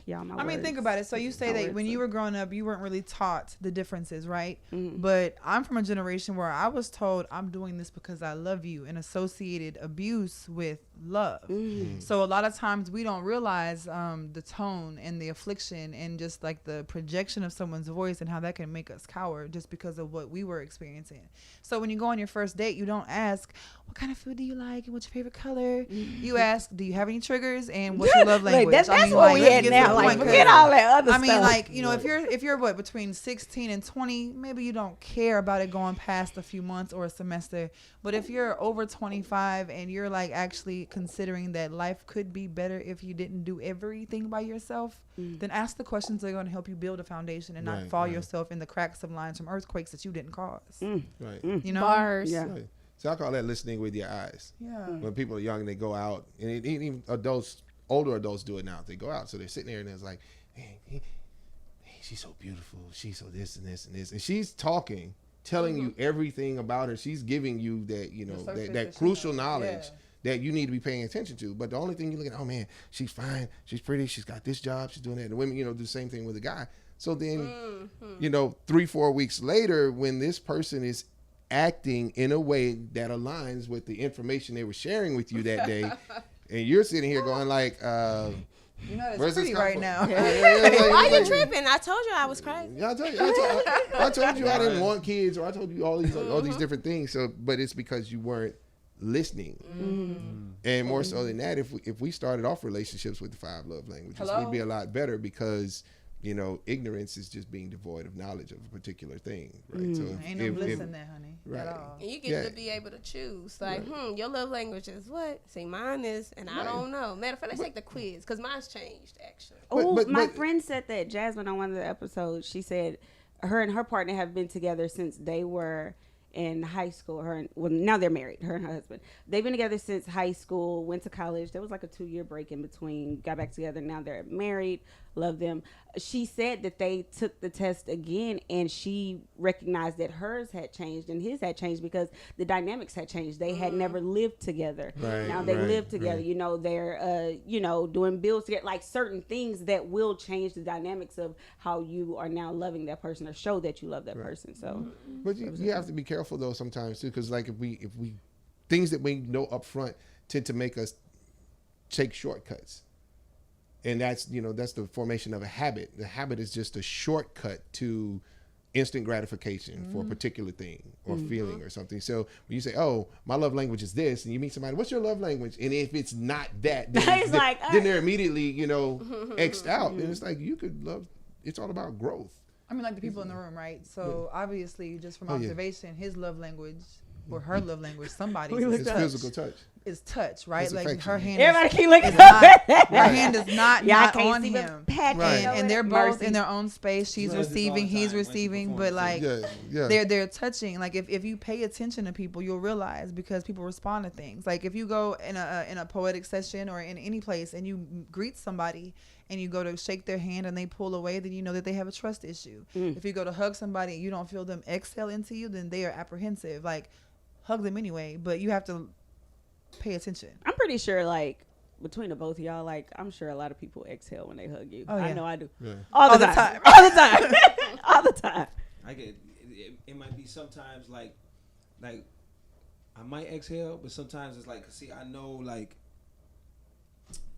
yeah, my I mean, words. think about it. So you say My that when words you are- were growing up, you weren't really taught the differences, right? Mhm. But I'm from a generation where I was told I'm doing this because I love you and associated abuse with love. Mhm. So a lot of times we don't realize the tone and the affliction and just like the projection of someone's voice and how that can make us cower just because of what we were experiencing. So when you go on your first date, you don't ask, what kind of food do you like and what's your favorite color? You ask, do you have any triggers and what's your love Like, language? that's I mean, what like, we let's at get to now. the Like, point, 'cause- forget all that other I stuff. mean, like, you know, Right. if you're what, between 16 and 20, maybe you don't care about it going past a few months or a semester. But if you're over 25 and you're like actually considering that life could be better if you didn't do everything by yourself, then ask the questions that are going to help you build a foundation and not Right, fall right. yourself in the cracks of lines from earthquakes that you didn't cause. Right. You know? Bars. Yeah. Right. So I call that listening with your eyes. Yeah. When people are young, they go out, and even adults, older adults do it now. They go out, so they're sitting there and it's like, hey, she's so beautiful. She's so this and this and this, and she's talking, telling you everything about her. She's giving you that, you know, The surface that that she crucial knows. knowledge Yeah. that you need to be paying attention to. But the only thing you look at, oh man, she's fine, she's pretty, she's got this job, she's doing that. And the women, you know, do the same thing with a guy. So then, you know, 3-4 weeks later, when this person is acting in a way that aligns with the information they were sharing with you that day, and you're sitting here going like, You're not as where's this pretty come right from? now. Why you tripping? I told you I was crazy. Yeah, I told you I didn't want kids, or I told you all these different things. So, but it's because you weren't listening. And more so than that, if we started off relationships with the 5 love languages, Hello? we'd be a lot better because, you know, ignorance is just being devoid of knowledge of a particular thing, right? So Ain't no bliss in that, honey, right. at all. And you get Yeah. to be able to choose. Like, your love language is what? See, mine is, and I Right. don't know. Matter of fact, let's take the quiz, because mine's changed, actually. Oh, but- my but- friend said that, Jasmine, on one of the episodes, she said her and her partner have been together since they were in high school. Now they're married, her and her husband. They've been together since high school, went to college. There was like a 2-year break in between, got back together. Now they're married, love them. She said that they took the test again, and she recognized that hers had changed and his had changed because the dynamics had changed. They had never lived together. Right, Now they right, live together. right. You know, they're doing bills together, like certain things that will change the dynamics of how you are now loving that person or show that you love that person. So But you have to be careful though sometimes too, because like if we things that we know up front tend to make us take shortcuts, and that's the formation of a habit. The habit is just a shortcut to instant gratification for a particular thing or feeling or something. So when you say, oh, my love language is this, and you meet somebody, what's your love language? And if it's not that, then, It's like, then they're immediately X'd out. And it's like, you could love, it's all about growth. I mean, like the people in the room, right? So obviously, just from Oh, yeah. observation, his love language or her love language, somebody's It's is touch. physical touch. Is touch, right? It's Like affection. her hand. everybody Is, keep looking not, up. her hand is not, Yeah, I not can't on see the him. patch. Right. And they're both Mercy. in their own space. She's She does this all receiving, the he's time when she receiving, performs but like Yeah. they're touching. Like if you pay attention to people, you'll realize because people respond to things. Like if you go in a poetic session or in any place and you greet somebody and you go to shake their hand and they pull away, then you know that they have a trust issue. If you go to hug somebody and you don't feel them exhale into you, then they are apprehensive. Like hug them anyway, but you have to pay attention. I'm pretty sure, like, between the both of y'all, like I'm sure a lot of people exhale when they hug you. Oh, I yeah. know I do. Yeah. All the time. All the time. All the time. I get it might be sometimes like I might exhale, but sometimes it's like, see, I know like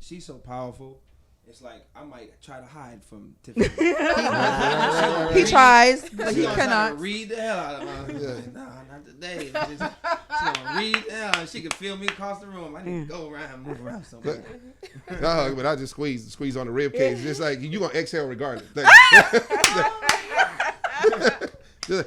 she's so powerful. It's like I might try to hide from Tiffany. He tries, but he She gonna try to cannot. read the hell out of me. Yeah. Nah, not today. She gonna read the hell. She could feel me across the room. I need to go around, move around somewhere. But I just squeeze on the rib cage. Just like you gonna exhale regardless. I You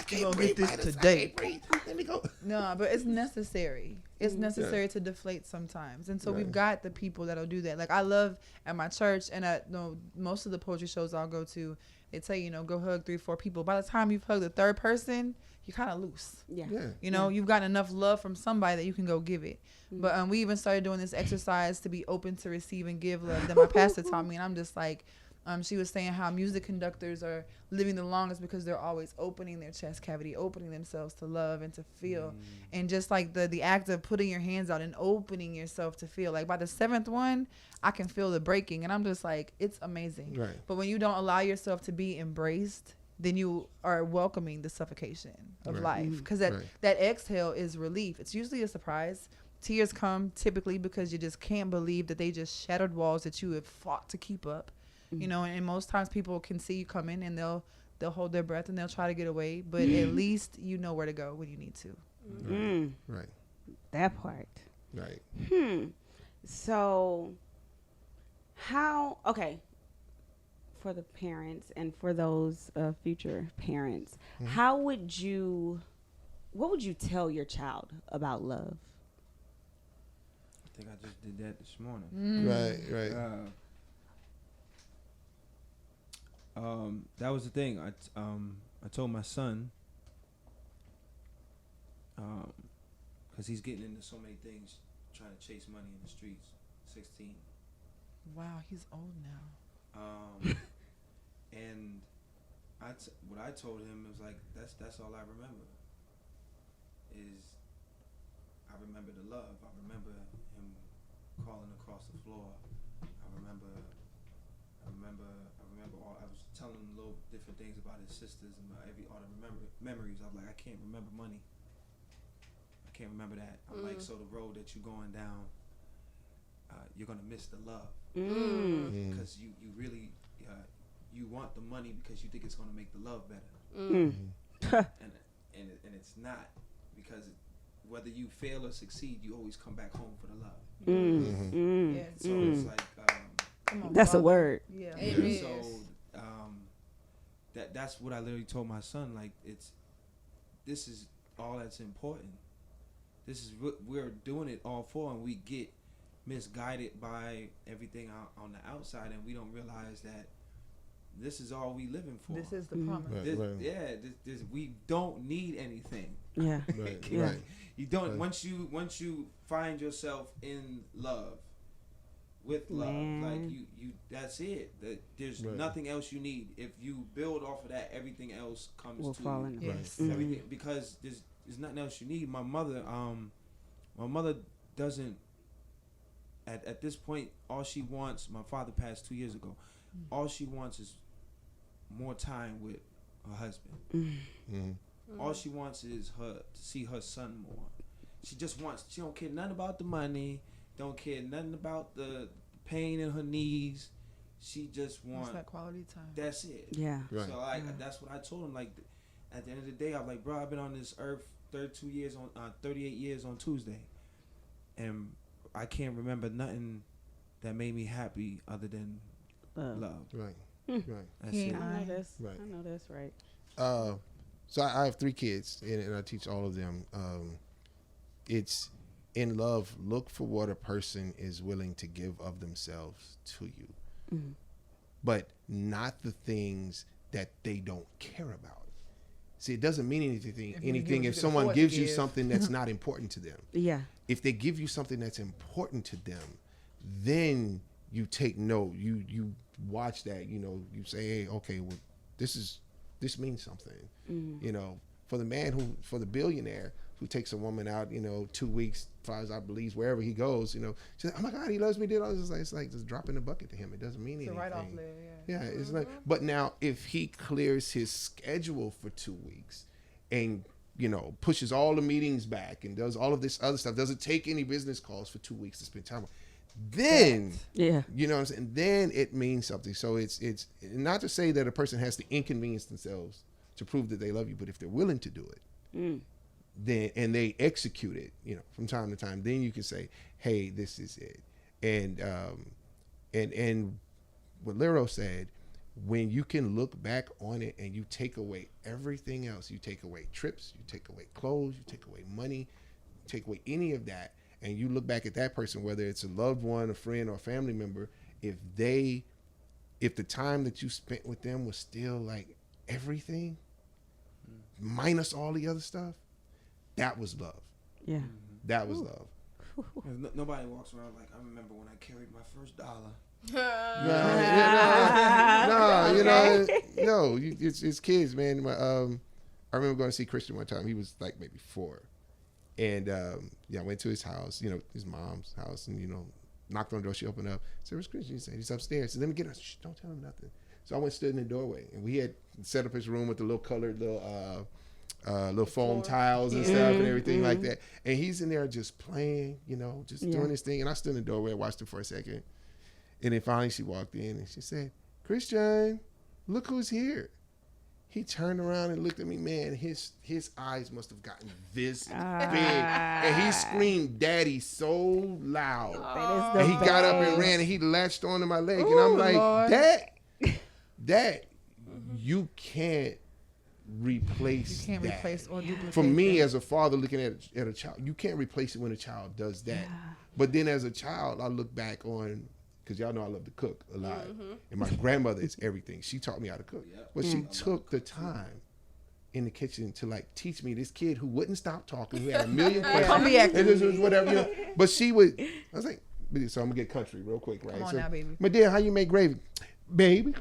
can't gonna breathe, get this Midas. I today. can't breathe. Let me go. No, but it's necessary. It's necessary to deflate sometimes. And so we've got the people that'll do that. Like I love at my church and at most of the poetry shows I'll go to, they tell you, go hug 3-4 people. By the time you've hugged the third person, you're kind of loose. Yeah. Yeah. You've got enough love from somebody that you can go give it. But we even started doing this exercise to be open to receive and give love that my pastor taught me. And I'm just like, she was saying how music conductors are living the longest because they're always opening their chest cavity, opening themselves to love and to feel. And just like the act of putting your hands out and opening yourself to feel. Like by the 7th one, I can feel the breaking. And I'm just like, it's amazing. Right. But when you don't allow yourself to be embraced, then you are welcoming the suffocation of Right. life. Because Right. that exhale is relief. It's usually a surprise. Tears come typically because you just can't believe that they just shattered walls that you have fought to keep up. And most times people can see you coming and they'll hold their breath and they'll try to get away, but at least you know where to go when you need to. Right. That part. Right. So for the parents and for those future parents, what would you tell your child about love? I think I just did that this morning. Right. That was the thing. I told my son, because he's getting into so many things, trying to chase money in the streets. 16. Wow, he's old now. And what I told him was like, that's all I remember. Is I remember the love. I remember him crawling across the floor. I remember all. I was telling him little different things about his sisters and all the memories. I was like, I can't remember money. I can't remember that. I'm like, so the road that you're going down, you're gonna miss the love because you really you want the money because you think it's gonna make the love better, and it's not, because whether you fail or succeed, you always come back home for the love. Yeah. So it's like. Come on, That's a Father. word. Yeah. It is. So that's what I literally told my son. Like, this is all that's important. This is what we're doing it all for, and we get misguided by everything on the outside, and we don't realize that this is all we living for. This is the promise. Right. This we don't need anything. Yeah. Right. Yeah. Right. You don't. Right. Once you find yourself in love, with love, Man. like you that's it. There's Right. nothing else you need. If you build off of that, everything else comes Will to fall you. in. Yes. Everything, because there's nothing else you need. My mother doesn't. At this point, all she wants. My father passed 2 years ago. All she wants is more time with her husband. All she wants is to see her son more. She don't care nothing about the money. Don't care nothing about the pain in her knees. She just wants It's that quality time. That's it. Yeah. Right. So that's what I told him. Like, at the end of the day, I'm like, bro, I've been on this earth 38 years on Tuesday, and I can't remember nothing that made me happy other than love. Right. Right. That's He- it. I know that's. Right. I know that's right. So I have 3 kids, and I teach all of them. It's in love. Look for what a person is willing to give of themselves to you, but not the things that they don't care about. See, it doesn't mean anything. If you can give what you If can someone afford to gives you give. something that's not important to them, Yeah. if they give you something that's important to them, then you take note. You watch that. You say, hey, okay, well, this means something. For the billionaire, who takes a woman out, 2 weeks, flies out Belize, wherever he goes, she's like, oh my God, he loves me. It's like just dropping the bucket to him. It doesn't mean It's a anything. write-off letter, Yeah, it's like, but now if he clears his schedule for 2 weeks and, pushes all the meetings back and does all of this other stuff, doesn't take any business calls for 2 weeks to spend time with, then, Yeah. you know what I'm saying? Then it means something. So it's not to say that a person has to inconvenience themselves to prove that they love you, but if they're willing to do it, then, and they execute it, from time to time, then you can say, hey, this is it. And what Lero said, when you can look back on it and you take away everything else, you take away trips, you take away clothes, you take away money, you take away any of that, and you look back at that person, whether it's a loved one, a friend, or a family member, if the time that you spent with them was still like everything, minus all the other stuff, that was love. Yeah. That was love. Nobody walks around like, I remember when I carried my first dollar. It's kids, man. I remember going to see Christian one time. He was like maybe 4. And I went to his house, his mom's house, and knocked on the door. She opened up. I said, "Where's Christian?" He said, "He's upstairs." So let me get her. Shh, don't tell him nothing. So I went stood in the doorway, and we had set up his room with the little colored little foam tiles and stuff and everything like that. And he's in there just playing, just doing his thing. And I stood in the doorway and watched him for a second. And then finally she walked in and she said, "Christian, look who's here." He turned around and looked at me, man. His eyes must have gotten this big. And he screamed "Daddy" so loud. And he got up and ran and he latched onto my leg. And I'm like, Lord. Dad, you can't replace You can't that. replace or duplicate. For me that. as a father looking at a child, you can't replace it when a child does that. But then as a child, I look back on, because y'all know I love to cook a lot. And my grandmother is everything. She taught me how to cook. But she took the time in the kitchen to like teach me, this kid who wouldn't stop talking, who had a million questions. And this was whatever, But she would, I was like, so I'm going to get country real quick, right? Come on so, now, baby. My dear, how you make gravy? Baby.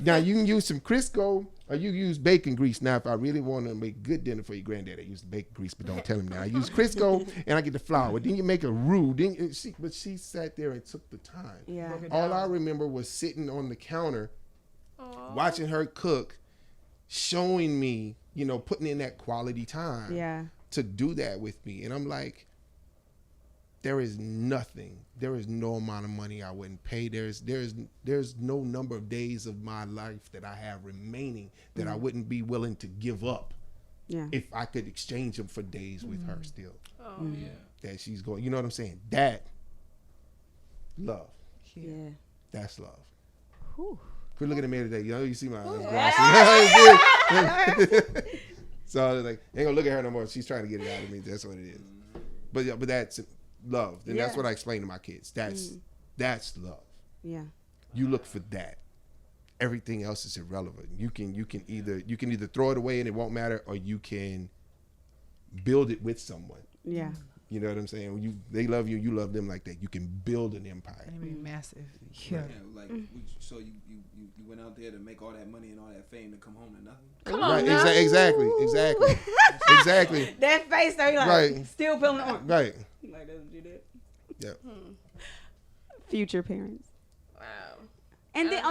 Now you can use some Crisco or you use bacon grease. Now, if I really want to make good dinner for your granddad, I use the bacon grease, but don't tell him now. I use Crisco and I get the flour. Then you make a roux. But she sat there and took the time. Yeah. All I remember was sitting on the counter, watching her cook, showing me, putting in that quality time to do that with me. And I'm like, there is no amount of money I wouldn't pay. There's no number of days of my life that I have remaining that I wouldn't be willing to give up if I could exchange them for days with her still. That she's going, you know what I'm saying? That love. Yeah. That's love. Whew. Quit looking at me today. You see my glasses. So I was like, ain't gonna look at her no more. She's trying to get it out of me. That's what it is. But that's love. And that's what I explain to my kids. That's love. Yeah. You look for that. Everything else is irrelevant. You can either throw it away and it won't matter, or you can build it with someone. Yeah. You know what I'm saying? When they love you, you love them like that. You can build an empire. It'd be massive. Yeah, like so you went out there to make all that money and all that fame to come home to nothing. Come on, Right, now. exactly. That face, though, you like, Right. still feeling the arm. Right. Like, doesn't do that. Yeah. Future parents. Wow. And then,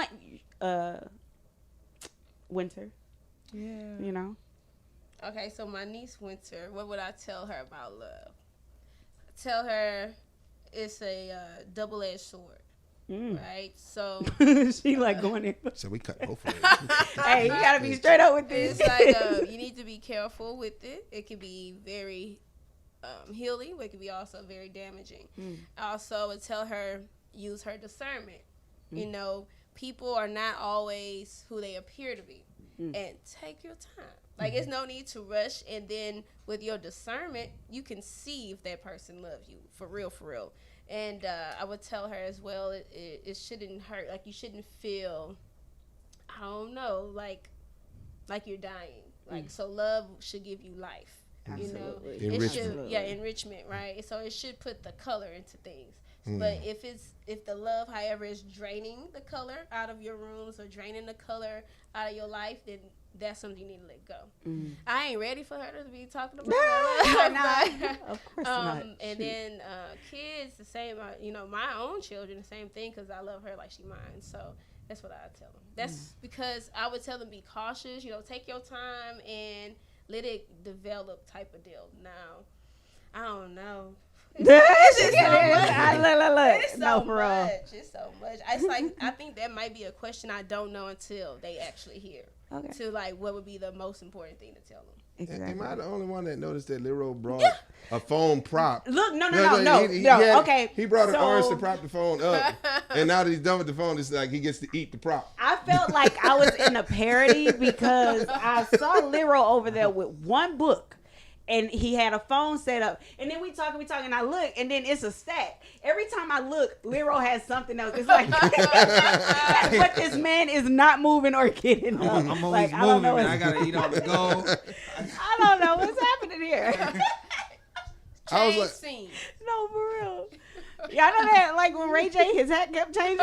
Winter, Yeah. Okay, so my niece Winter, what would I tell her about love? I tell her it's a double-edged sword, right? So she like going in. So we cut both of it. Hey, you gotta be straight up with this. it's like you need to be careful with it. It can be very healing, but it can be also very damaging. I also would tell her use her discernment. People are not always who they appear to be, and take your time. Like, it's no need to rush, and then with your discernment, you can see if that person loves you, for real. And I would tell her as well, it shouldn't hurt. Like, you shouldn't feel, I don't know, like you're dying. Like, so love should give you life. Absolutely. It Enrichment. should, enrichment, right? So it should put the color into things. But if the love, however, is draining the color out of your rooms or draining the color out of your life, then that's something you need to let go. I ain't ready for her to be talking about that. Of course not. And then kids, the same. My own children, the same thing, because I love her like she mine. So that's what I tell them. That's because I would tell them be cautious. Take your time and let it develop, type of deal. Now, I don't know. It's so much. It's so much. It's like I think that might be a question I don't know until they actually hear. Okay. To like, what would be the most important thing to tell them? Exactly. Am I the only one that noticed that Lero brought a phone prop? Look, no. Okay. He brought an orange to prop the phone up, and now that he's done with the phone, it's like he gets to eat the prop. I felt like I was in a parody because I saw Lero over there with one book. And he had a phone set up. And then we talking, and I look, and then it's a stack. Every time I look, Lero has something else. It's like, but this man is not moving or getting up. I'm always moving, man. I got to eat on the go. I don't know what's happening here. I was like, Scene. No, for real. Y'all know that, like, when Ray J, his hat kept changing?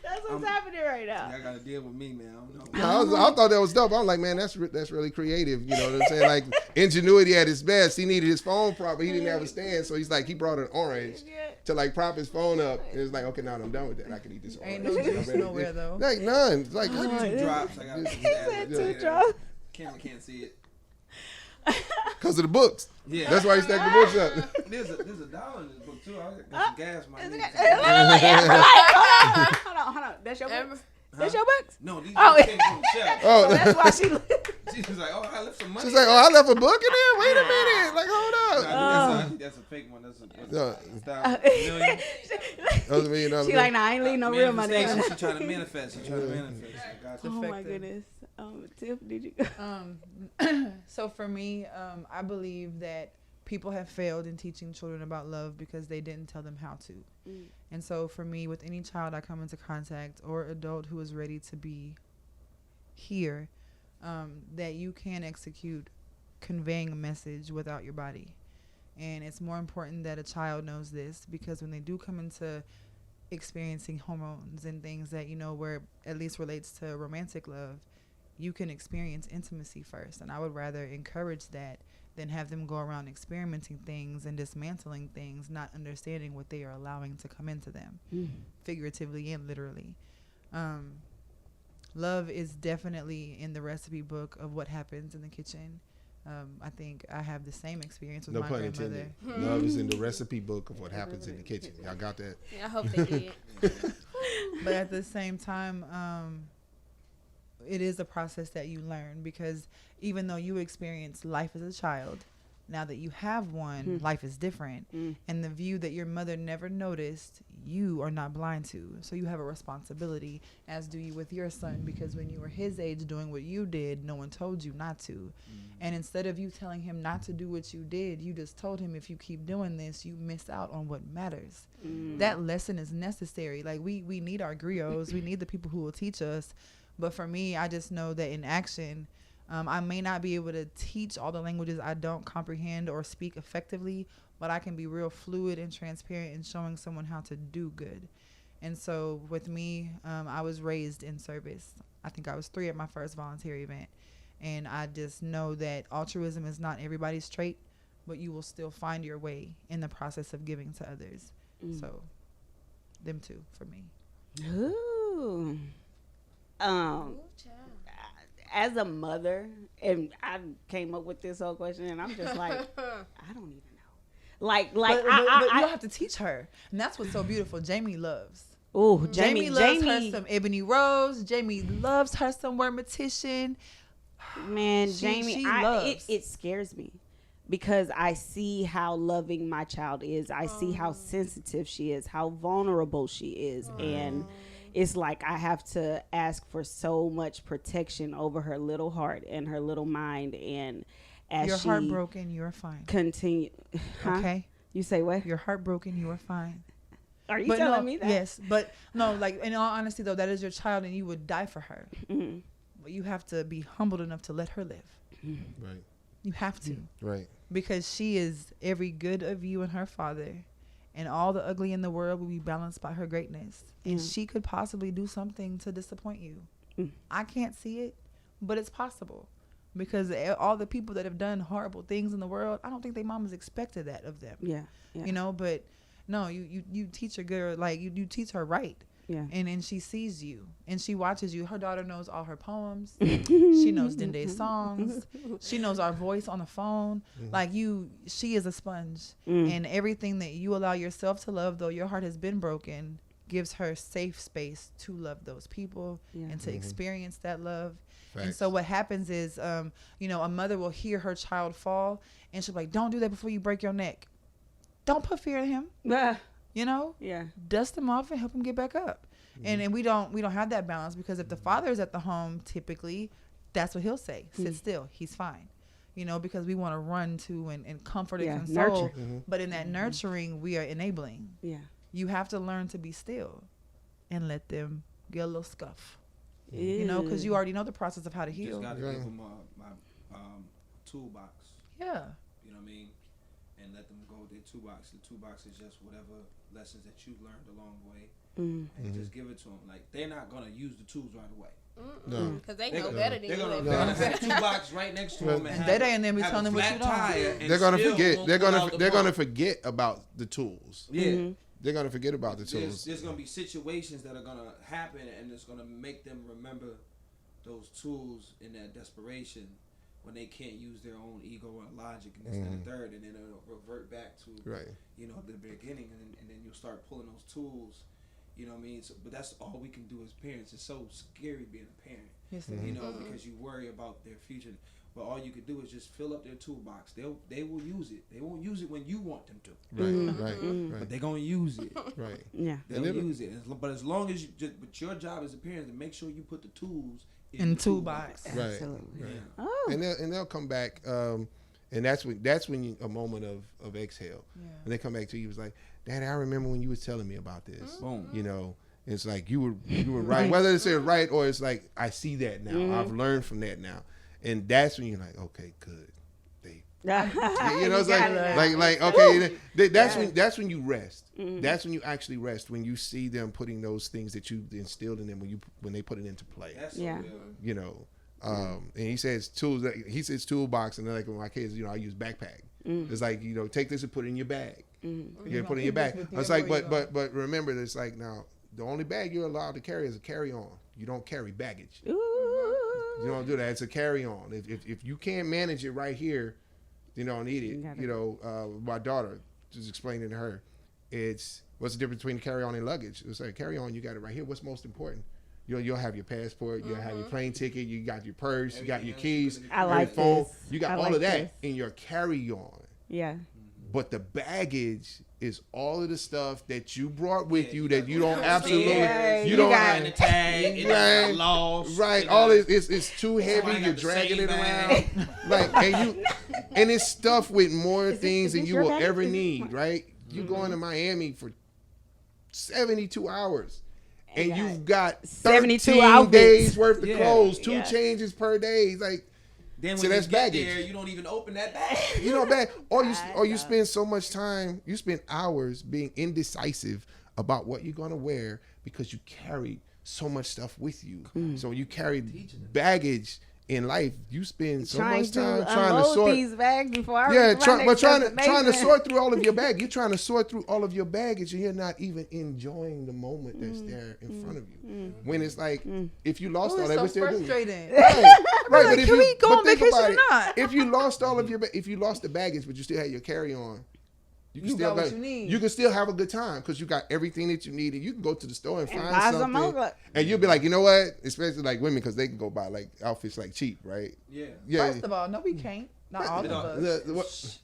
That's what's happening right now. Y'all got to deal with me, man. I don't know. I thought that was dope. I'm like, man, that's really creative. You know what I'm saying? Like, ingenuity at its best. He needed his phone prop, but he didn't have a stand, so he's like, he brought an orange to like prop his phone up. And it's like, okay, now that I'm done with that, I can eat this orange. Ain't no juice nowhere though. Like none. It's like Two drops. I got He said 2 drops. Camera can't see it. because of the books. Yeah. That's why he stacked the books up. There's $1 in this book too. I got some gas money. Hold on. That's your books? That's your books? No, these Oh. came from the shelf. So that's why she She was like, "Oh, I left some money." She's like, oh, I left a book in there? Wait a minute. Like, hold up. I think that's a fake one. That's a million. That was $1 million. She like, nah, I ain't leave no real money. Manifestation. She trying to manifest. I got you. Oh my Defective. goodness. Tiff, did you? So for me, I believe that people have failed in teaching children about love because they didn't tell them how to. And so for me, with any child I come into contact or adult who is ready to be here, that you can execute conveying a message without your body. And it's more important that a child knows this, because when they do come into experiencing hormones and things that, where at least relates to romantic love, you can experience intimacy first. And I would rather encourage that than have them go around experimenting things and dismantling things, not understanding what they are allowing to come into them, figuratively and literally. Love is definitely in the recipe book of what happens in the kitchen. I think I have the same experience with No my pun grandmother. intended. Love is in the recipe book of what happens in the kitchen. Y'all got that? Yeah, I hope they did. But at the same time, it is a process that you learn, because even though you experience life as a child, now that you have one, life is different. And the view that your mother never noticed, you are not blind to. So you have a responsibility, as do you with your son, because when you were his age doing what you did, no one told you not to. And instead of you telling him not to do what you did, you just told him, if you keep doing this, you miss out on what matters. That lesson is necessary. Like, we need our griots. We need the people who will teach us. But for me, I just know that in action, I may not be able to teach all the languages I don't comprehend or speak effectively, but I can be real fluid and transparent in showing someone how to do good. And so with me, I was raised in service. I think I was 3 at my first volunteer event. And I just know that altruism is not everybody's trait, but you will still find your way in the process of giving to others. So them two for me. Ooh. As a mother, and I came up with this whole question, and I'm just like, I don't even know. Like, But you don't have to teach her, and that's what's so beautiful. Jamie loves. Oh, Jamie loves her some Ebony Rose. Jamie loves her some Wormatician. Man, She Jamie, loves. it scares me, because I see how loving my child is. I see how sensitive she is, how vulnerable she is, and it's like I have to ask for so much protection over her little heart and her little mind. And as You're she heartbroken. You're fine. continue, Okay. You say what? You're heartbroken. You are fine. Are you But telling no, me that? yes, but no. Like, in all honesty, though, that is your child, and you would die for her. But you have to be humbled enough to let her live. Right. You have to. Right. Because she is every good of you and her father, and all the ugly in the world will be balanced by her greatness. And she could possibly do something to disappoint you. I can't see it, but it's possible. Because all the people that have done horrible things in the world, I don't think their mamas expected that of them. Yeah. You know, but no, you teach a girl, like you teach her right. Yeah. And she sees you and she watches you. Her daughter knows all her poems. She knows Dende's songs. She knows our voice on the phone. Like she is a sponge. And everything that you allow yourself to love, though your heart has been broken, gives her safe space to love those people and to experience that love. Facts. And so what happens is, you know, a mother will hear her child fall and she'll be like, don't do that before you break your neck. Don't put fear in him. You know, dust him off and help him get back up. And we don't have that balance, because if the father is at the home, typically that's what he'll say. Sit still. He's fine. You know, because we want to run to and comfort and console. Nurture. But in that nurturing, we are enabling. Yeah. You have to learn to be still and let them get a little scuff. You know, because you already know the process of how to You heal. just got to give them my toolbox. Yeah. You know what I mean? And let them go with their toolbox. The toolbox is just whatever lessons that you learned along the way. And just give it to them. Like, they're not going to use the tools right away. No. Because they know better than They're you. gonna have a toolbox right next to them, And they ain't be telling them what you don't. They're gonna forget. They're gonna forget about the tools. Yeah. They're gonna forget about the tools. There's gonna be situations that are gonna happen, and it's gonna make them remember those tools in that desperation when they can't use their own ego or logic and this and the third, and then it'll revert back to you know, the beginning, and then you'll start pulling those tools. You know what I mean? So, but that's all we can do as parents. It's so scary being a parent. Yes, You know, because you worry about their future. But all you can do is just fill up their toolbox. They will use it. They won't use it when you want them to. Right. But they're gonna use it. Right. Yeah. They'll use it. But as long as but your job as a parent is to make sure you put the tools in the toolbox. Right. Absolutely. Right. Oh. And they'll come back. And that's when you, a moment of exhale. And they come back to you, was like, Daddy, I remember when you was telling me about this. Boom. You know, it's like you were right. Whether it's right or it's like, I see that now. I've learned from that now. And that's when you're like, okay, good. You know, it's like okay, that's when you rest. That's when you actually rest, when you see them putting those things that you instilled in them when they put it into play. That's so real. You know, and he says tools. He says toolbox, and then like with my kids, you know, I use backpack. It's like, you know, take this and put it in your bag. You put it in your bag. I was like, but remember, it's like, now the only bag you're allowed to carry is a carry-on. You don't carry baggage. You don't do that. It's a carry-on. If you can't manage it right here, you don't need it. You know, my daughter, just explaining to her, it's what's the difference between carry-on and luggage. It's like, carry-on, you got it right here. What's most important? You'll have your passport, you'll have your plane ticket, you got your purse, you got your keys, I like your phone. this. You got all of that in your carry-on. Yeah. But the baggage is all of the stuff that you brought with you that you don't absolutely, you don't got the tag, right, lost, right. All it's too heavy. You're dragging it around, like, and it's stuff with more things than you will ever need. Right? You going to Miami for 72 hours, and you've got 72 days worth of clothes, 2 Yeah. changes per day. Like, Then so when that's you get baggage. there, you don't even open that bag. you know, bad. Or you spend so much time, you spend hours being indecisive about what you're gonna wear because you carry so much stuff with you. So you carry baggage in life. You spend so much time trying to sort these bags before I trying to sort through all of your baggage. You're trying to sort through all of your baggage, and you're not even enjoying the moment that's there in front of you. When it's like, if you lost all that, so we still do. frustrating. Right. Like, But if can we go on think vacation about or it, not? if you lost all of your, if you lost the baggage, but you still had your carry on, You got what you need. You can still have a good time because you got everything that you need, and you can go to the store and find buy some something, more. and you'll be like, you know what? Especially like women, because they can go buy like outfits like cheap, right? Yeah. First of all, no, we can't. Not all of us.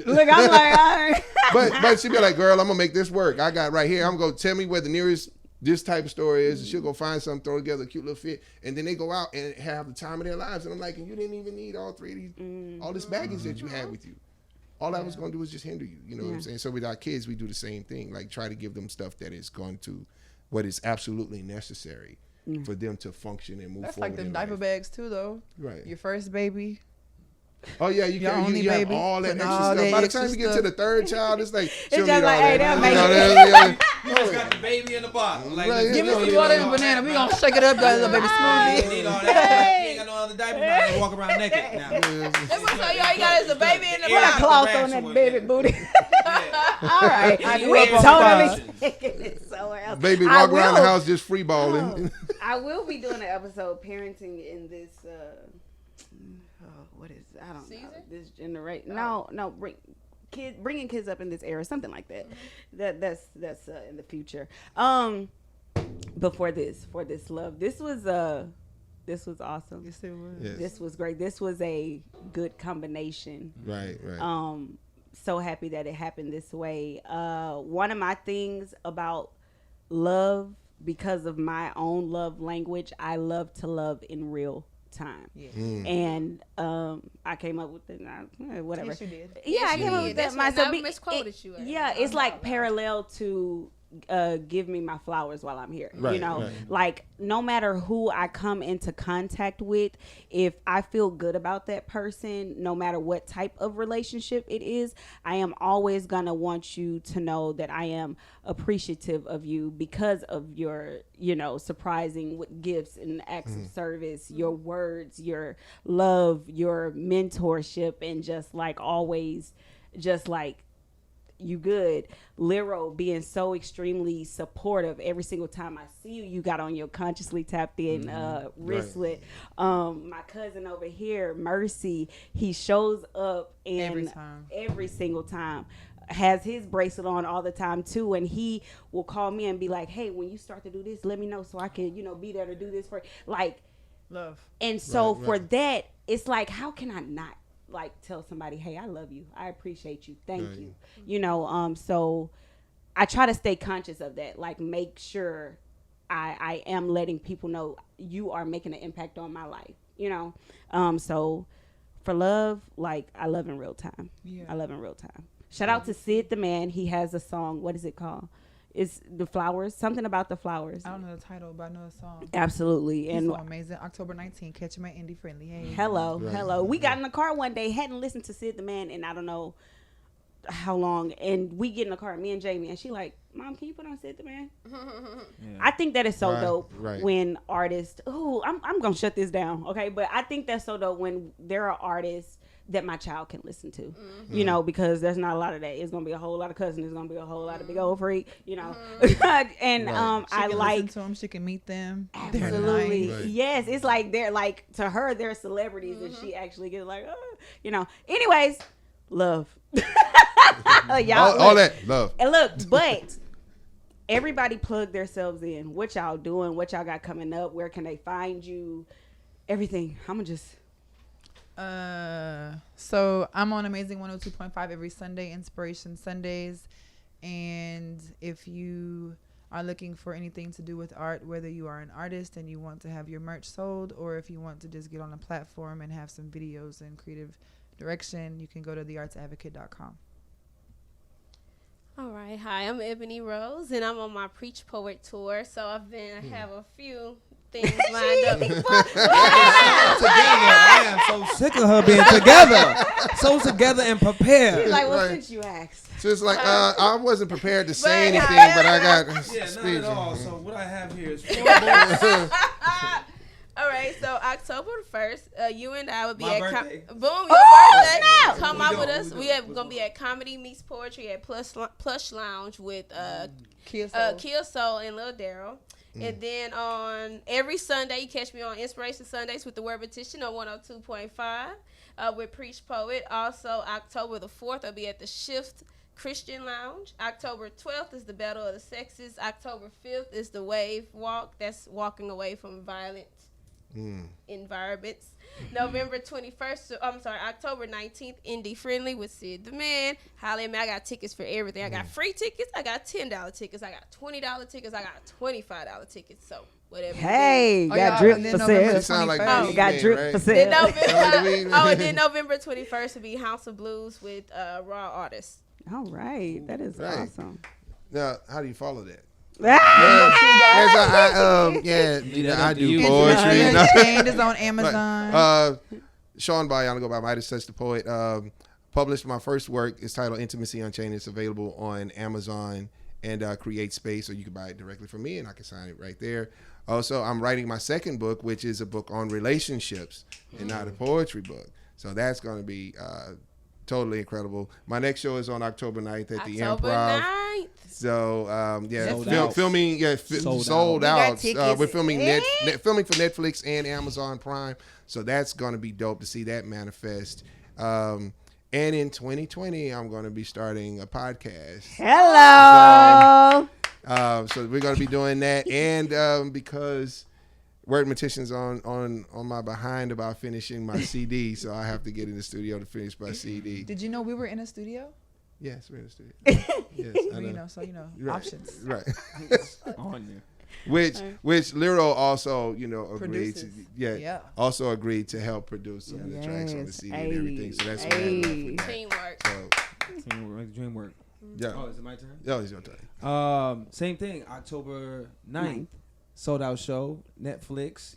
Look, I'm like, but she'd be like, girl, I'm gonna make this work. I got right here. I'm gonna tell me where the nearest this type of store is, and she'll go find something, throw together a cute little fit, and then they go out and have the time of their lives. And I'm like, and you didn't even need all 3 of these, all this baggage that you had with you. All that was going to do is just hinder you. You know what I'm saying? So with our kids, we do the same thing. Like, try to give them stuff that is going to, what is absolutely necessary for them to function and move That's forward. like them in diaper life. bags too, though. Right. Your first baby, Oh yeah, you Your can. only You have baby, all that putting extra all stuff. that By the extra time you get to stuff. the third child, it's like she don't just need all like, hey, that. they'll You know, make You just got the baby in the bottle. Like, Right. listen, Give you me don't some need water all and that, banana. We man. gonna shake it up, guys. Little baby You smoothie. don't need all that. You ain't got no other diaper. You gotta walk around naked now. That's what all you got is a baby in the Yeah. Put a bottle. cloth the on that ration baby was- booty. Yeah. All right, I we grew up on totally farms. taking it somewhere else. Baby I walk around the will- house just free balling. I will be doing an episode parenting in this. What is I don't know Season? this generation. No, bringing kids up in this era, something like that. That's in the future. But for this love, this was awesome. Yes, it was. Yes. This was great. This was a good combination. Right. Right. So happy that it happened this way. One of my things about love, because of my own love language, I love to love in real time. Yeah. And I came up with it. Whatever. Yes, you did. Yeah, Yes, I you came up did. with That's that why myself. I misquoted you. Yeah, it's like parallel to give me my flowers while I'm here. You Right, know, right. like no matter who I come into contact with, if I feel good about that person, no matter what type of relationship it is, I am always gonna want you to know that I am appreciative of you because of your, surprising with gifts and acts of service, your words, your love, your mentorship, and just like always, just like you good. Lero being so extremely supportive every single time I see you. You got on your consciously tapped in wristlet. My cousin over here, Mercy, he shows up and every single time has his bracelet on all the time too, and he will call me and be like, hey, when you start to do this, let me know so I can be there to do this for like Love. and so Right, for right. that, it's like, how can I not like tell somebody, hey, I love you, I appreciate you, thank Right. you. So I try to stay conscious of that, like make sure I am letting people know you are making an impact on my life, so for love, like I love in real time. Yeah. I love in real time. Shout out to Sid the Man. He has a song. What is it called? It's the flowers, something about the flowers. I don't know the title, but I know the song. Absolutely. He's And so amazing. October 19th, catch him at Indie Friendly. Hey. hello. Right. We got in the car one day, hadn't listened to Sid the Man in I don't know how long, and we get in the car, me and Jamie, and she like, Mom, can you put on Sid the Man? I think that is so Right, dope right. when artists. Oh, I'm gonna shut this down, okay? But I think that's so dope when there are artists that my child can listen to, because there's not a lot of that. It's gonna be a whole lot of cousin. It's gonna be a whole lot of big old freak, and She I can like. listen to them. She can meet them. They're Absolutely. nice. Right. Yes. It's like they're like, to her, they're celebrities and she actually gets like, anyways, love. Y'all all look, that love. and look, but everybody plug themselves in. What y'all doing? What y'all got coming up? Where can they find you? Everything. I'ma just. So I'm on Amazing 102.5 every Sunday, Inspiration Sundays. And if you are looking for anything to do with art, whether you are an artist and you want to have your merch sold, or if you want to just get on a platform and have some videos and creative direction, you can go to theartsadvocate.com. All right. Hi, I'm Ebony Rose, and I'm on my Preach Poet tour. So I have a few things lined up. Together. I am so sick of her being together. So together and prepared. He's like, well, Right. since you asked. So it's like I wasn't prepared to say But- anything, but I got Yeah, not speech. at all. So what I have here is 4 books. All right, so October the 1st, you and I will be My at birthday. Boom, your birthday. snap! Come We out go, with us. we We go. are gonna be at Comedy Meets Poetry at Plush Lounge with Kia Kia Soul and Lil Daryl. And then on every Sunday, you catch me on Inspiration Sundays with the Word Petition on 102.5 with Preach Poet. Also, October the 4th, I'll be at the Shift Christian Lounge. October 12th is the Battle of the Sexes. October 5th is the Wave Walk. That's walking away from violent environments. November 21st, October 19th, Indie Friendly with Sid the Man. Holla at me. I got tickets for everything. I got free tickets. I got $10 tickets. I got $20 tickets. I got $25 tickets. So whatever. Hey, Oh, got yeah, drip and then for November sale. You sound like Oh, the You got man, drip right? for Then sale. and then November 21st will be House of Blues with Raw Artists. All right, that is Right. awesome. Now, how do you follow that? Ah! I do Leave that up I to do you. poetry. It's No. chained. It's on Amazon. Sean Bayana, go by Midas Touch the Poet. Published my first work. It's titled Intimacy Unchained. It's available on Amazon and Create Space, so you can buy it directly from me, and I can sign it right there. Also, I'm writing my second book, which is a book on relationships and not a poetry book. So that's going to be totally incredible. My next show is on October 9th at the October Improv. 9th. So Filming sold got out. tickets. We're filming filming for Netflix and Amazon Prime. So that's going to be dope to see that manifest. And in 2020, I'm going to be starting a podcast. Hello. So we're going to be doing that, and because Word Mortician's on my behind about finishing my CD, so I have to get in the studio to finish my CD. Did you know we were in a studio? Yes, we're in the studio. Yes, I Well, know. Right. Options. Right. On you. Which Lero also, agreed to, Yeah. also agreed to help produce some of the tracks on the CD and everything. So that's what I love with that. Teamwork. So, Make the dream work. yeah. Oh, is it my turn? Oh, it's your turn. Same thing. October 9th. Sold out show. Netflix.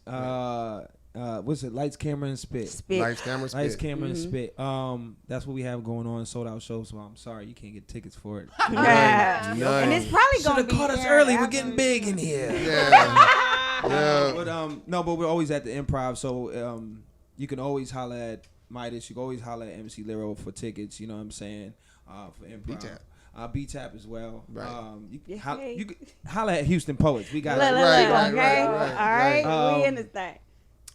What's it? Lights, Camera, and Spit. Lights, camera, spit. Lights, Camera, and Spit. That's what we have going on. Sold out show. So I'm sorry you can't get tickets for it. Yeah. None. And it's probably Should going to have be caught us aired early. We're after- getting big in here. Yeah. Yeah. But we're always at the Improv, so you can always holler at Midas. You can always holler at MC Lero for tickets. You know what I'm saying? For Improv. B-Tap. B-Tap as well. Right. You can holler at Houston Poets. We got Look, it. look, Right, look, right, okay? right. All right, we in this thing.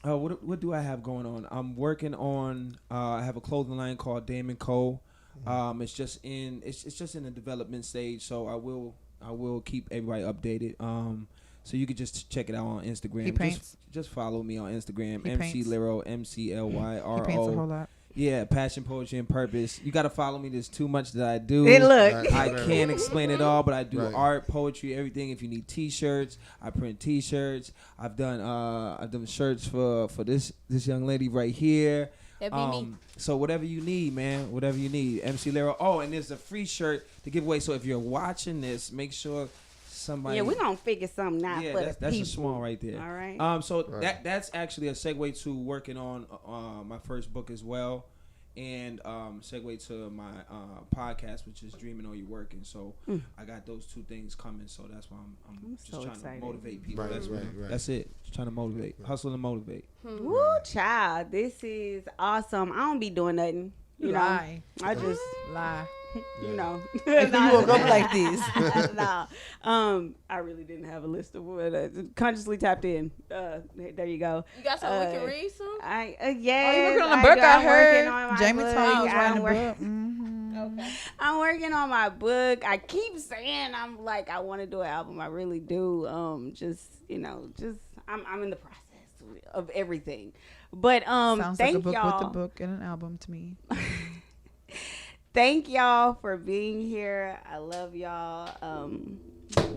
What do I have going on? I'm working on. I have a clothing line called Damon Co. It's just in the development stage. So I will keep everybody updated. So you could just check it out on Instagram. He paints. Just follow me on Instagram. He MC paints. Lero, He paints a MCLYRO. whole lot. Yeah, passion, poetry, and purpose. You got to follow me. There's too much that I do. Hey, look. Right. I can't explain it all, but I do Right. art, poetry, everything. If you need T-shirts, I print T-shirts. I've done shirts for this young lady right here. That'd be me. So whatever you need, man, whatever you need. MC Lero. Oh, and there's a free shirt to give away. So if you're watching this, make sure somebody. Yeah, we're going to figure something out Yeah, for that's the a people. small right there. All right. So Right. that's actually a segue to working on my first book as well, and segue to my podcast, which is Dreaming Or You Working. So I got those two things coming. So that's why I'm just so trying excited. to motivate people. Right, That's right. That's it. Just trying to motivate, hustle and motivate. Woo, child. This is awesome. I don't be doing nothing. You know, Lie. I just, Lie. you know. You woke up like this. No. I really didn't have a list of what consciously tapped in. There you go. You got something we can read some? Yes. Oh, you working on a book, I I'm heard. working on my Jamie book. told you he was I'm writing a work- book. Mm-hmm. Okay. I'm working on my book. I keep saying I'm like I want to do an album. I really do. I'm in the process of everything. But Sounds thank like a book y'all. with a book and an album to me. Thank y'all for being here. I love y'all.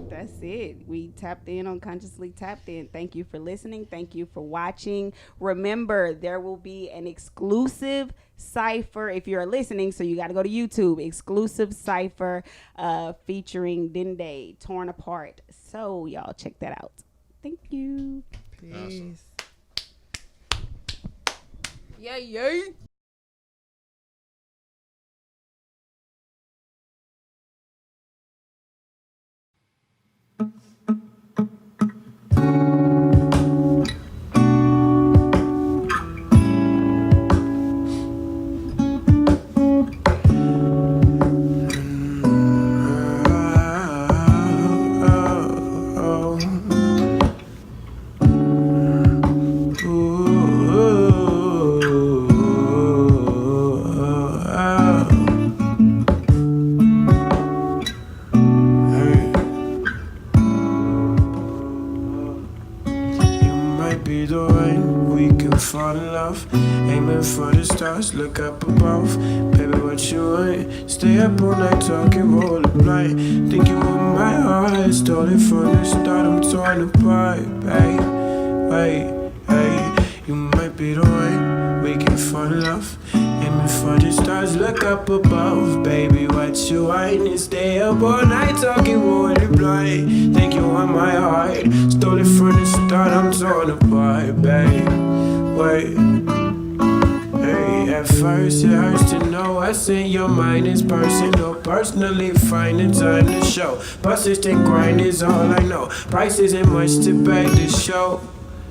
That's it. We tapped in on Consciously Tapped In. Thank you for listening. Thank you for watching. Remember, there will be an exclusive cipher if you're listening, so you got to go to YouTube. Exclusive cipher featuring Dende, Torn Apart. So y'all check that out. Thank you. Peace. Yeah. Be the way we can fall in love. Aiming for the stars, look up above. Baby, what you want? Stay up all night talking, roll the blind. Think you want my heart, stole it from the start. I'm torn apart, babe. Wait, hey, you might be the way we can fall in love. Aiming for the stars, look up above. Baby, what you want? Stay up all night talking, roll the blind. Think you want my heart? Stole it from the start, I'm torn apart, babe. Wait, first, it hurts to know what's in your mind is personal. Personally, finding time to show. Persistent grind is all I know. Price isn't much to pay to show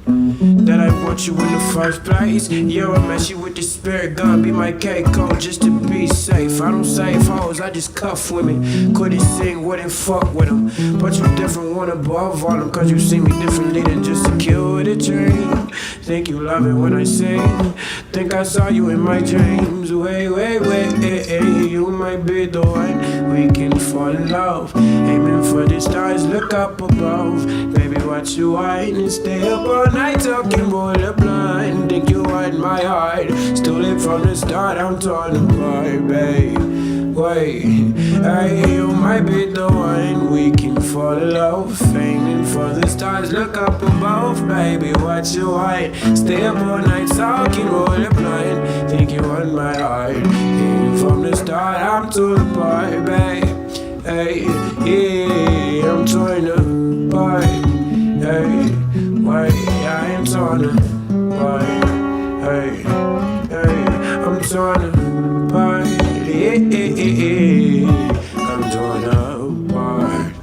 that I want you in the first place. Yeah, I met you with the spirit gun. Be my K code just to be safe. I don't save hoes, I just cuff women. Couldn't sing, wouldn't fuck with them. But you different, one above all them. Cause you see me differently than just a kill with a dream. Think you love it when I sing. Think I saw you in my dreams. Wait, you might be the one. We can fall in love. Aiming for the stars, look up above. Baby, watch you wine and stay up all night talking roll the blind. Think you want my heart. Stole it from the start, I'm torn apart, babe. Wait, hey, you might be the one. We can fall in love. Aiming for the stars, look up above. Baby, watch you wine. Stay up all night talking roll the blind. Think you want my heart. Yeah, from the start, I'm torn apart, babe. Hey, yeah, I'm torn apart. Hey, wait, I am torn apart. Hey, I'm torn apart. Yeah, I'm torn apart.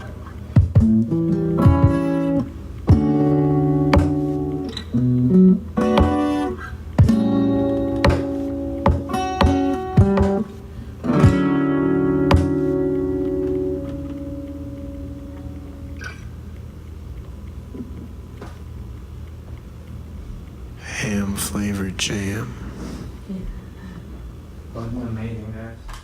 Ham flavored jam. Amazing, guys.